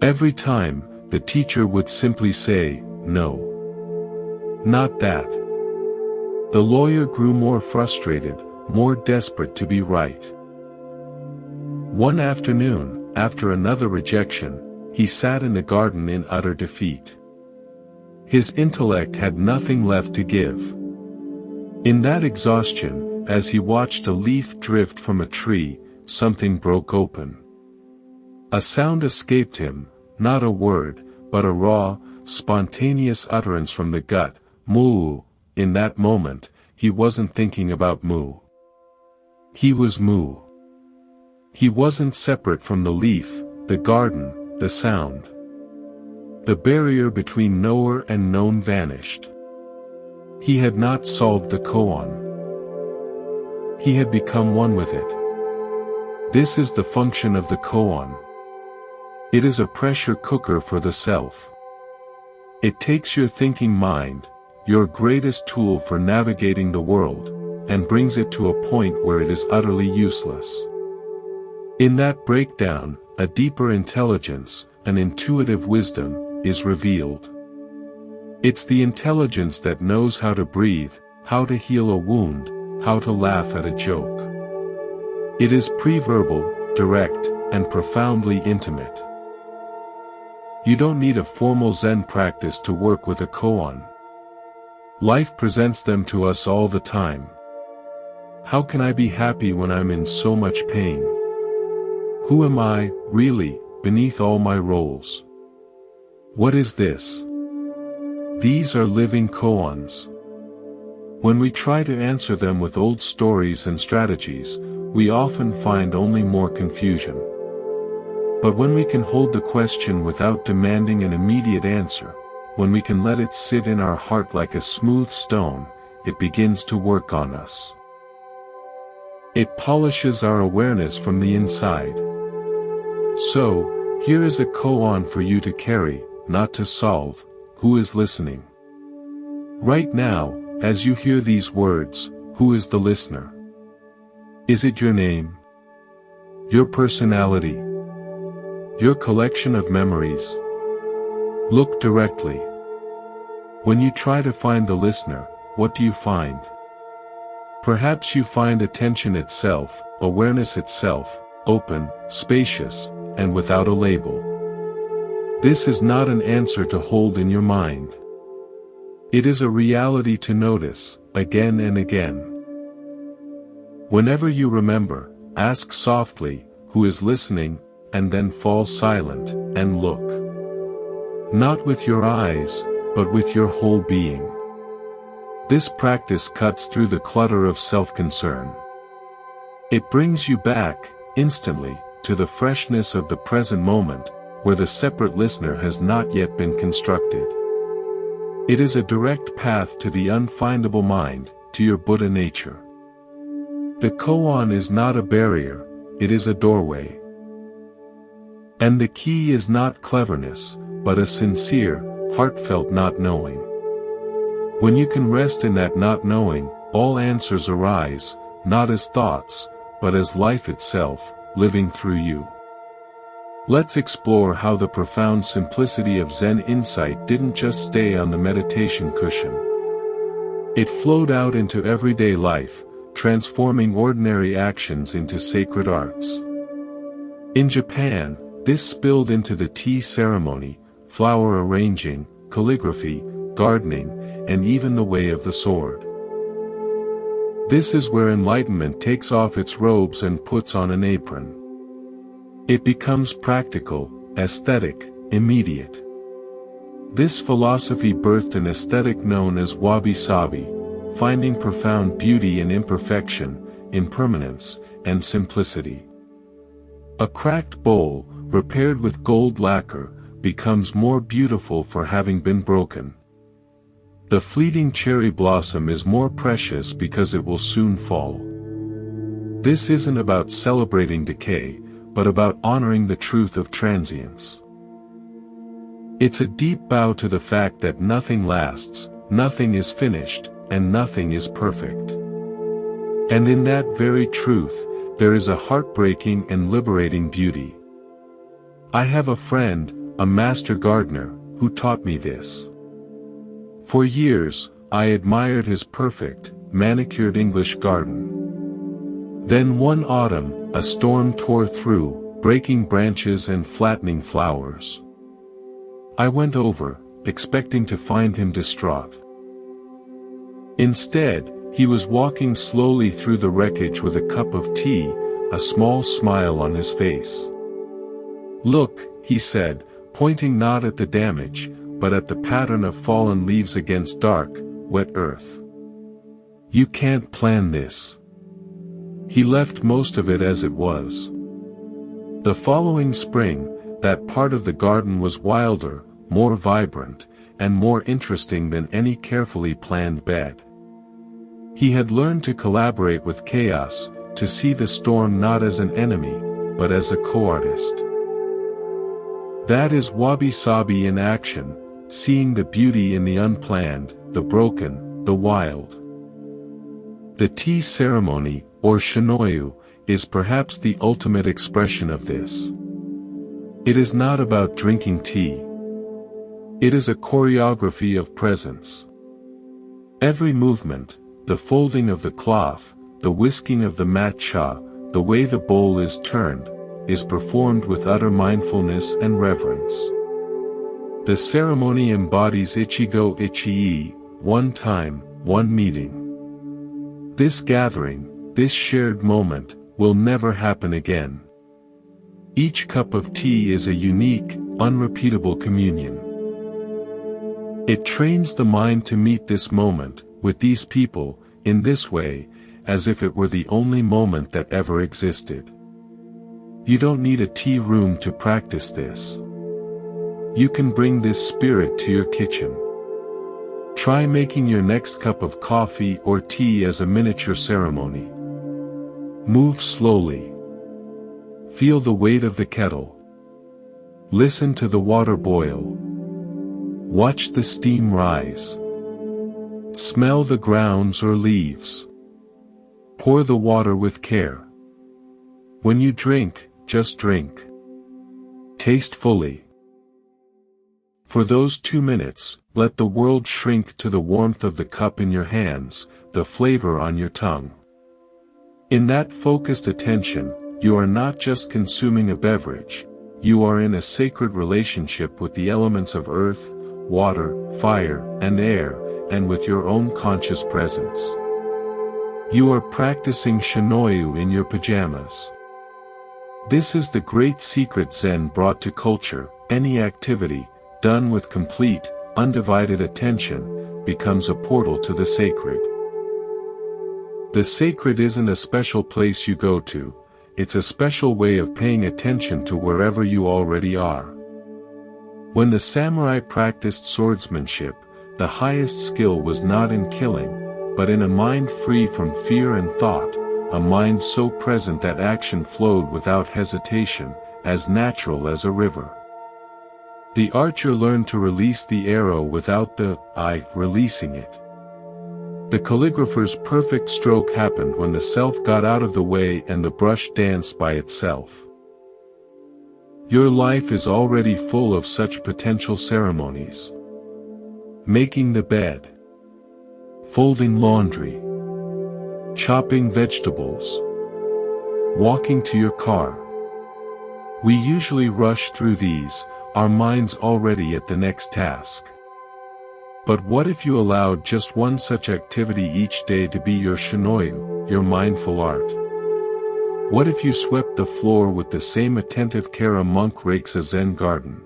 Every time, the teacher would simply say, no. Not that. The lawyer grew more frustrated, more desperate to be right. One afternoon, after another rejection, he sat in the garden in utter defeat. His intellect had nothing left to give. In that exhaustion, as he watched a leaf drift from a tree, something broke open. A sound escaped him, not a word, but a raw, spontaneous utterance from the gut, moo. In that moment, he wasn't thinking about moo. He was mu. He wasn't separate from the leaf, the garden, the sound. The barrier between knower and known vanished. He had not solved the koan. He had become one with it. This is the function of the koan. It is a pressure cooker for the self. It takes your thinking mind, your greatest tool for navigating the world, and brings it to a point where it is utterly useless. In that breakdown, a deeper intelligence, an intuitive wisdom, is revealed. It's the intelligence that knows how to breathe, how to heal a wound, how to laugh at a joke. It is pre-verbal, direct, and profoundly intimate. You don't need a formal Zen practice to work with a koan. Life presents them to us all the time. How can I be happy when I'm in so much pain? Who am I, really, beneath all my roles? What is this? These are living koans. When we try to answer them with old stories and strategies, we often find only more confusion. But when we can hold the question without demanding an immediate answer, when we can let it sit in our heart like a smooth stone, it begins to work on us. It polishes our awareness from the inside. So, here is a koan for you to carry, not to solve. Who is listening? Right now, as you hear these words, who is the listener? Is it your name? Your personality? Your collection of memories? Look directly. When you try to find the listener, what do you find? Perhaps you find attention itself, awareness itself, open, spacious, and without a label. This is not an answer to hold in your mind. It is a reality to notice, again and again. Whenever you remember, ask softly, who is listening, and then fall silent, and look. Not with your eyes, but with your whole being. This practice cuts through the clutter of self-concern. It brings you back, instantly, to the freshness of the present moment, where the separate listener has not yet been constructed. It is a direct path to the unfindable mind, to your Buddha nature. The koan is not a barrier, it is a doorway. And the key is not cleverness, but a sincere, heartfelt not knowing. When you can rest in that not knowing, all answers arise, not as thoughts, but as life itself, living through you. Let's explore how the profound simplicity of Zen insight didn't just stay on the meditation cushion. It flowed out into everyday life, transforming ordinary actions into sacred arts. In Japan, this spilled into the tea ceremony, flower arranging, calligraphy, gardening, and even the way of the sword. This is where enlightenment takes off its robes and puts on an apron. It becomes practical, aesthetic, immediate. This philosophy birthed an aesthetic known as wabi-sabi, finding profound beauty in imperfection, impermanence, and simplicity. A cracked bowl, repaired with gold lacquer, becomes more beautiful for having been broken. The fleeting cherry blossom is more precious because it will soon fall. This isn't about celebrating decay, but about honoring the truth of transience. It's a deep bow to the fact that nothing lasts, nothing is finished, and nothing is perfect. And in that very truth, there is a heartbreaking and liberating beauty. I have a friend, a master gardener, who taught me this. For years, I admired his perfect, manicured English garden. Then one autumn, a storm tore through, breaking branches and flattening flowers. I went over, expecting to find him distraught. Instead, he was walking slowly through the wreckage with a cup of tea, a small smile on his face. "Look," he said, pointing not at the damage, but at the pattern of fallen leaves against dark, wet earth. "You can't plan this." He left most of it as it was. The following spring, that part of the garden was wilder, more vibrant, and more interesting than any carefully planned bed. He had learned to collaborate with chaos, to see the storm not as an enemy, but as a co-artist. That is wabi-sabi in action, seeing the beauty in the unplanned, the broken, the wild. The tea ceremony, or shinoyu, is perhaps the ultimate expression of this. It is not about drinking tea. It is a choreography of presence. Every movement, the folding of the cloth, the whisking of the matcha, the way the bowl is turned, is performed with utter mindfulness and reverence. The ceremony embodies Ichigo Ichii, one time, one meeting. This gathering, this shared moment, will never happen again. Each cup of tea is a unique, unrepeatable communion. It trains the mind to meet this moment, with these people, in this way, as if it were the only moment that ever existed. You don't need a tea room to practice this. You can bring this spirit to your kitchen. Try making your next cup of coffee or tea as a miniature ceremony. Move slowly. Feel the weight of the kettle. Listen to the water boil. Watch the steam rise. Smell the grounds or leaves. Pour the water with care. When you drink, just drink. Taste fully. For those 2 minutes, let the world shrink to the warmth of the cup in your hands, the flavor on your tongue. In that focused attention, you are not just consuming a beverage, you are in a sacred relationship with the elements of earth, water, fire, and air, and with your own conscious presence. You are practicing Shinoyu in your pajamas. This is the great secret Zen brought to culture. Any activity, done with complete, undivided attention, becomes a portal to the sacred. The sacred isn't a special place you go to, it's a special way of paying attention to wherever you already are. When the samurai practiced swordsmanship, the highest skill was not in killing, but in a mind free from fear and thought, a mind so present that action flowed without hesitation, as natural as a river. The archer learned to release the arrow without the eye releasing it. The calligrapher's perfect stroke happened when the self got out of the way and the brush danced by itself. Your life is already full of such potential ceremonies. Making the bed. Folding laundry. Chopping vegetables. Walking to your car. We usually rush through these, our minds already at the next task. But what if you allowed just one such activity each day to be your shinoyu, your mindful art? What if you swept the floor with the same attentive care a monk rakes a Zen garden?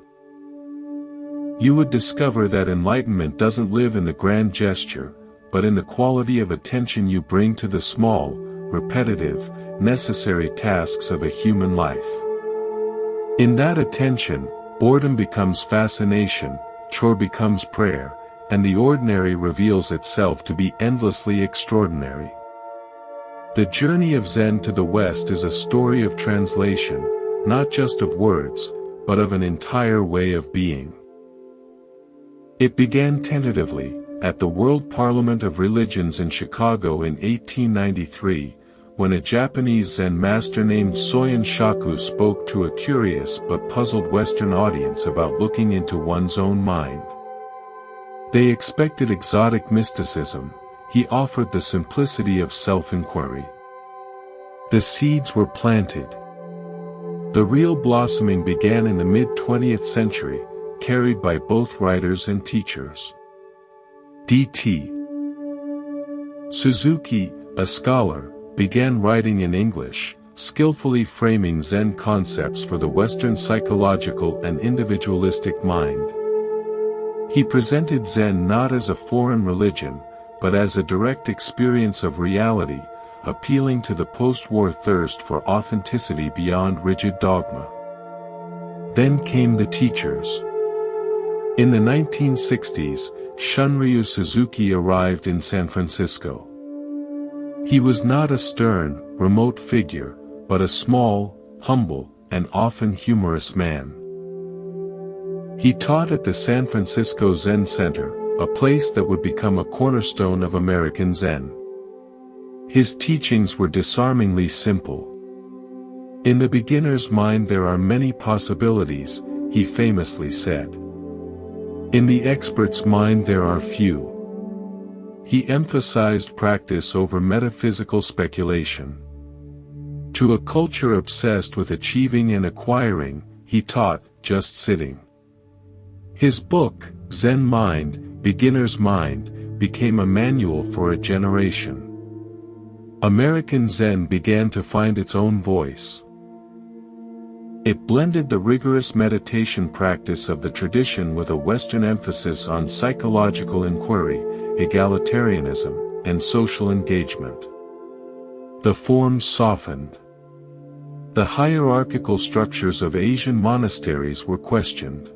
You would discover that enlightenment doesn't live in the grand gesture, but in the quality of attention you bring to the small, repetitive, necessary tasks of a human life. In that attention, boredom becomes fascination, chore becomes prayer, and the ordinary reveals itself to be endlessly extraordinary. The journey of Zen to the West is a story of translation, not just of words, but of an entire way of being. It began tentatively, at the World Parliament of Religions in Chicago in 1893, when a Japanese Zen master named Soyen Shaku spoke to a curious but puzzled Western audience about looking into one's own mind. They expected exotic mysticism, he offered the simplicity of self-inquiry. The seeds were planted. The real blossoming began in the mid-20th century, carried by both writers and teachers. D.T. Suzuki, a scholar, began writing in English, skillfully framing Zen concepts for the Western psychological and individualistic mind. He presented Zen not as a foreign religion, but as a direct experience of reality, appealing to the post-war thirst for authenticity beyond rigid dogma. Then came the teachers. In the 1960s, Shunryu Suzuki arrived in San Francisco. He was not a stern, remote figure, but a small, humble, and often humorous man. He taught at the San Francisco Zen Center, a place that would become a cornerstone of American Zen. His teachings were disarmingly simple. In the beginner's mind there are many possibilities, he famously said. In the expert's mind there are few. He emphasized practice over metaphysical speculation. To a culture obsessed with achieving and acquiring, he taught just sitting. His book, Zen Mind, Beginner's Mind, became a manual for a generation. American Zen began to find its own voice. It blended the rigorous meditation practice of the tradition with a Western emphasis on psychological inquiry, egalitarianism, and social engagement. The forms softened. The hierarchical structures of Asian monasteries were questioned.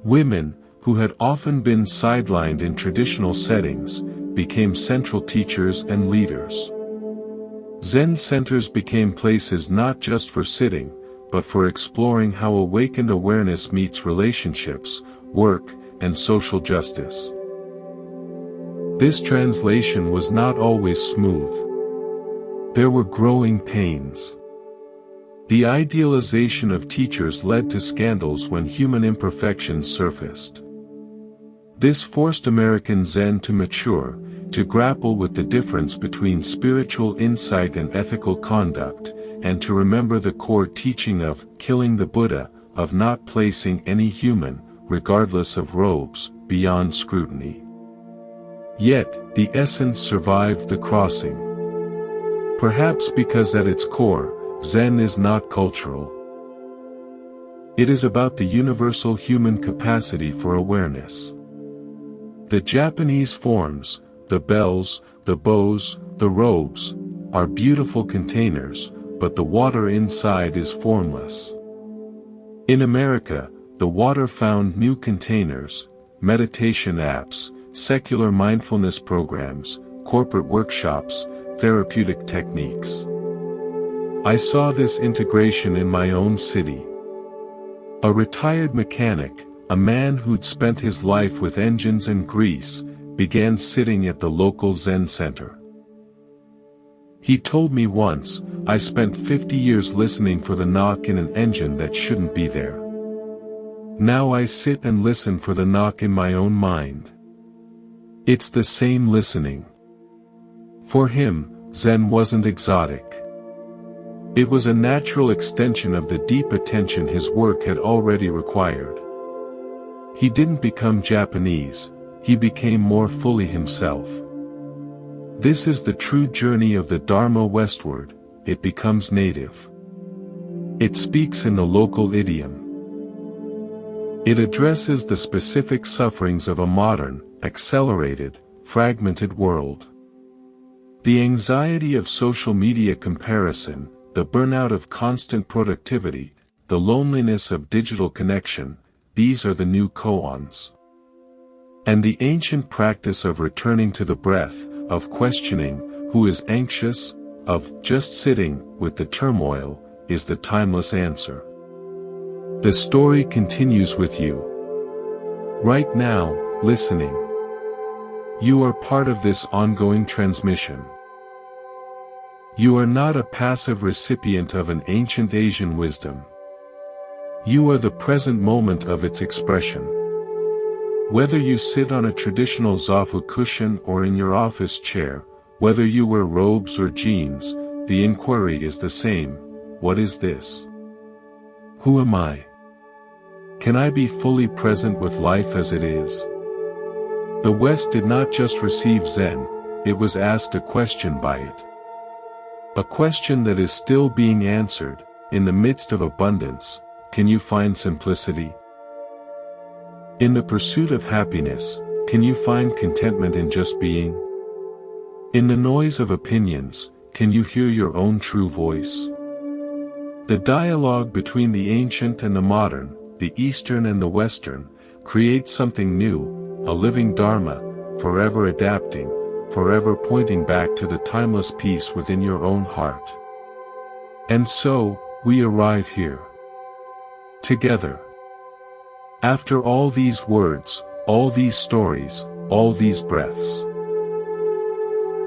Women, who had often been sidelined in traditional settings, became central teachers and leaders. Zen centers became places not just for sitting, but for exploring how awakened awareness meets relationships, work, and social justice. This translation was not always smooth. There were growing pains. The idealization of teachers led to scandals when human imperfections surfaced. This forced American Zen to mature, to grapple with the difference between spiritual insight and ethical conduct, and to remember the core teaching of killing the Buddha, of not placing any human, regardless of robes, beyond scrutiny. Yet, the essence survived the crossing. Perhaps because at its core, Zen is not cultural. It is about the universal human capacity for awareness. The Japanese forms, the bells, the bows, the robes, are beautiful containers, but the water inside is formless. In America, the water found new containers: meditation apps, secular mindfulness programs, corporate workshops, therapeutic techniques. I saw this integration in my own city. A retired mechanic, a man who'd spent his life with engines and grease, began sitting at the local Zen center. He told me once, "I spent 50 years listening for the knock in an engine that shouldn't be there. Now I sit and listen for the knock in my own mind." It's the same listening. For him, Zen wasn't exotic. It was a natural extension of the deep attention his work had already required. He didn't become Japanese, he became more fully himself. This is the true journey of the Dharma westward, it becomes native. It speaks in the local idiom. It addresses the specific sufferings of a modern, accelerated, fragmented world. The anxiety of social media comparison, the burnout of constant productivity, the loneliness of digital connection, these are the new koans. And the ancient practice of returning to the breath, of questioning, who is anxious, of just sitting with the turmoil, is the timeless answer. The story continues with you. Right now, listening. You are part of this ongoing transmission. You are not a passive recipient of an ancient Asian wisdom. You are the present moment of its expression. Whether you sit on a traditional zafu cushion or in your office chair, whether you wear robes or jeans, the inquiry is the same: what is this? Who am I? Can I be fully present with life as it is? The West did not just receive Zen, it was asked a question by it. A question that is still being answered: in the midst of abundance, can you find simplicity? In the pursuit of happiness, can you find contentment in just being? In the noise of opinions, can you hear your own true voice? The dialogue between the ancient and the modern, the Eastern and the Western, creates something new, a living Dharma, forever adapting, forever pointing back to the timeless peace within your own heart. And so, we arrive here. Together. After all these words, all these stories, all these breaths.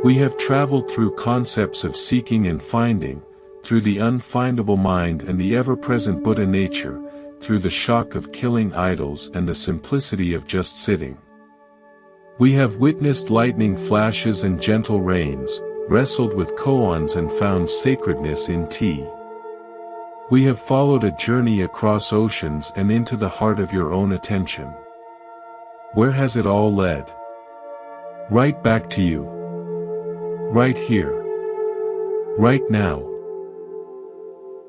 We have traveled through concepts of seeking and finding, through the unfindable mind and the ever-present Buddha nature, through the shock of killing idols and the simplicity of just sitting. We have witnessed lightning flashes and gentle rains, wrestled with koans and found sacredness in tea. We have followed a journey across oceans and into the heart of your own attention. Where has it all led? Right back to you. Right here. Right now.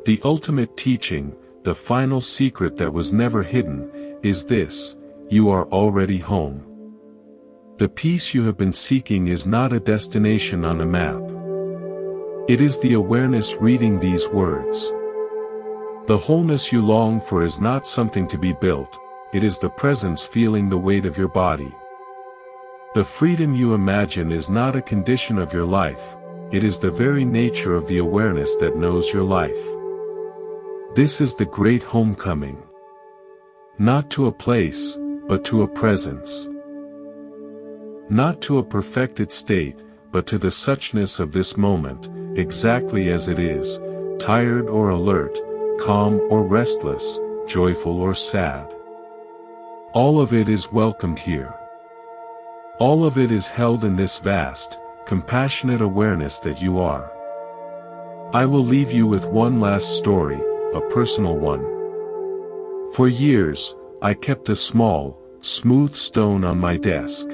The ultimate teaching, the final secret that was never hidden, is this: you are already home. The peace you have been seeking is not a destination on a map. It is the awareness reading these words. The wholeness you long for is not something to be built, it is the presence feeling the weight of your body. The freedom you imagine is not a condition of your life, it is the very nature of the awareness that knows your life. This is the great homecoming. Not to a place, but to a presence. Not to a perfected state, but to the suchness of this moment, exactly as it is, tired or alert, calm or restless, joyful or sad. All of it is welcomed here. All of it is held in this vast, compassionate awareness that you are. I will leave you with one last story, a personal one. For years, I kept a small, smooth stone on my desk.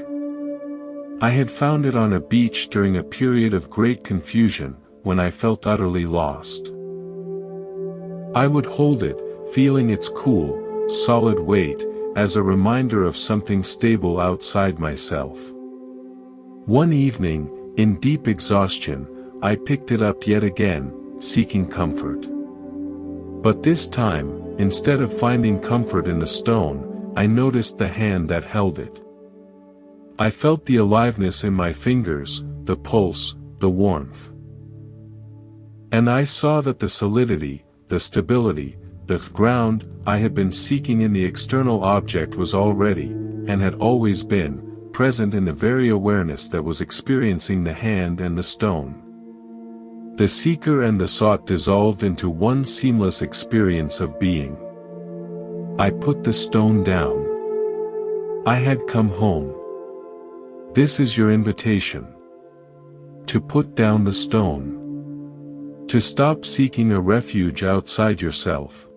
I had found it on a beach during a period of great confusion, when I felt utterly lost. I would hold it, feeling its cool, solid weight, as a reminder of something stable outside myself. One evening, in deep exhaustion, I picked it up yet again, seeking comfort. But this time, instead of finding comfort in the stone, I noticed the hand that held it. I felt the aliveness in my fingers, the pulse, the warmth. And I saw that the solidity, the stability, the ground I had been seeking in the external object was already, and had always been, present in the very awareness that was experiencing the hand and the stone. The seeker and the sought dissolved into one seamless experience of being. I put the stone down. I had come home. This is your invitation. To put down the stone. To stop seeking a refuge outside yourself.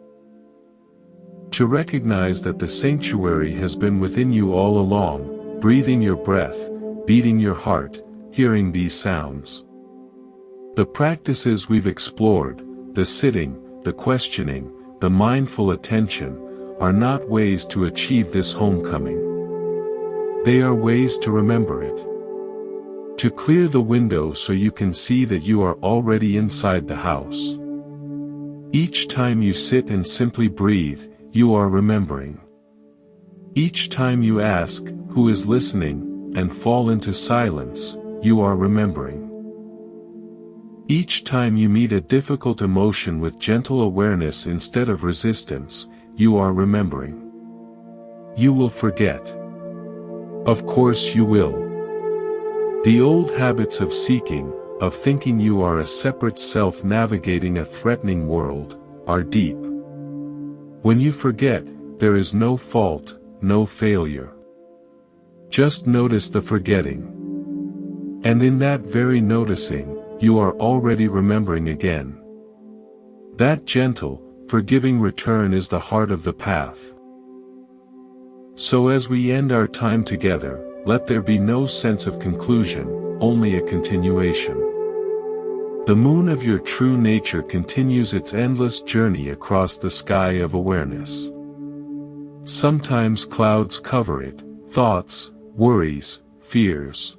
To recognize that the sanctuary has been within you all along, breathing your breath, beating your heart, hearing these sounds. The practices we've explored, the sitting, the questioning, the mindful attention, are not ways to achieve this homecoming. They are ways to remember it. To clear the window so you can see that you are already inside the house. Each time you sit and simply breathe, you are remembering. Each time you ask, who is listening, and fall into silence, you are remembering. Each time you meet a difficult emotion with gentle awareness instead of resistance, you are remembering. You will forget. Of course you will. The old habits of seeking, of thinking you are a separate self navigating a threatening world, are deep. When you forget, there is no fault, no failure. Just notice the forgetting. And in that very noticing, you are already remembering again. That gentle, forgiving return is the heart of the path. So as we end our time together, let there be no sense of conclusion, only a continuation. The moon of your true nature continues its endless journey across the sky of awareness. Sometimes clouds cover it, thoughts, worries, fears.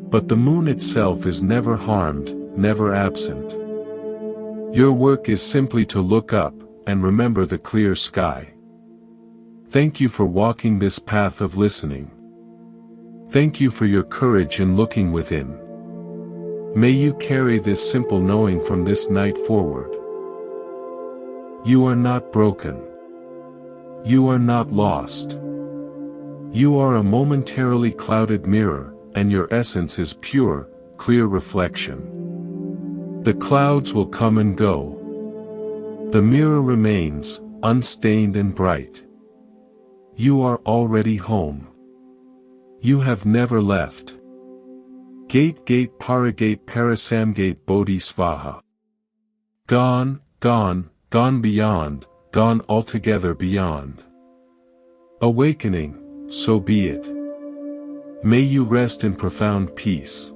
But the moon itself is never harmed, never absent. Your work is simply to look up, and remember the clear sky. Thank you for walking this path of listening. Thank you for your courage in looking within. May you carry this simple knowing from this night forward. You are not broken. You are not lost. You are a momentarily clouded mirror, and your essence is pure, clear reflection. The clouds will come and go. The mirror remains, unstained and bright. You are already home. You have never left. Gate Paragate Parasamgate Bodhi Svaha. Gone, gone, gone beyond, gone altogether beyond. Awakening, so be it. May you rest in profound peace.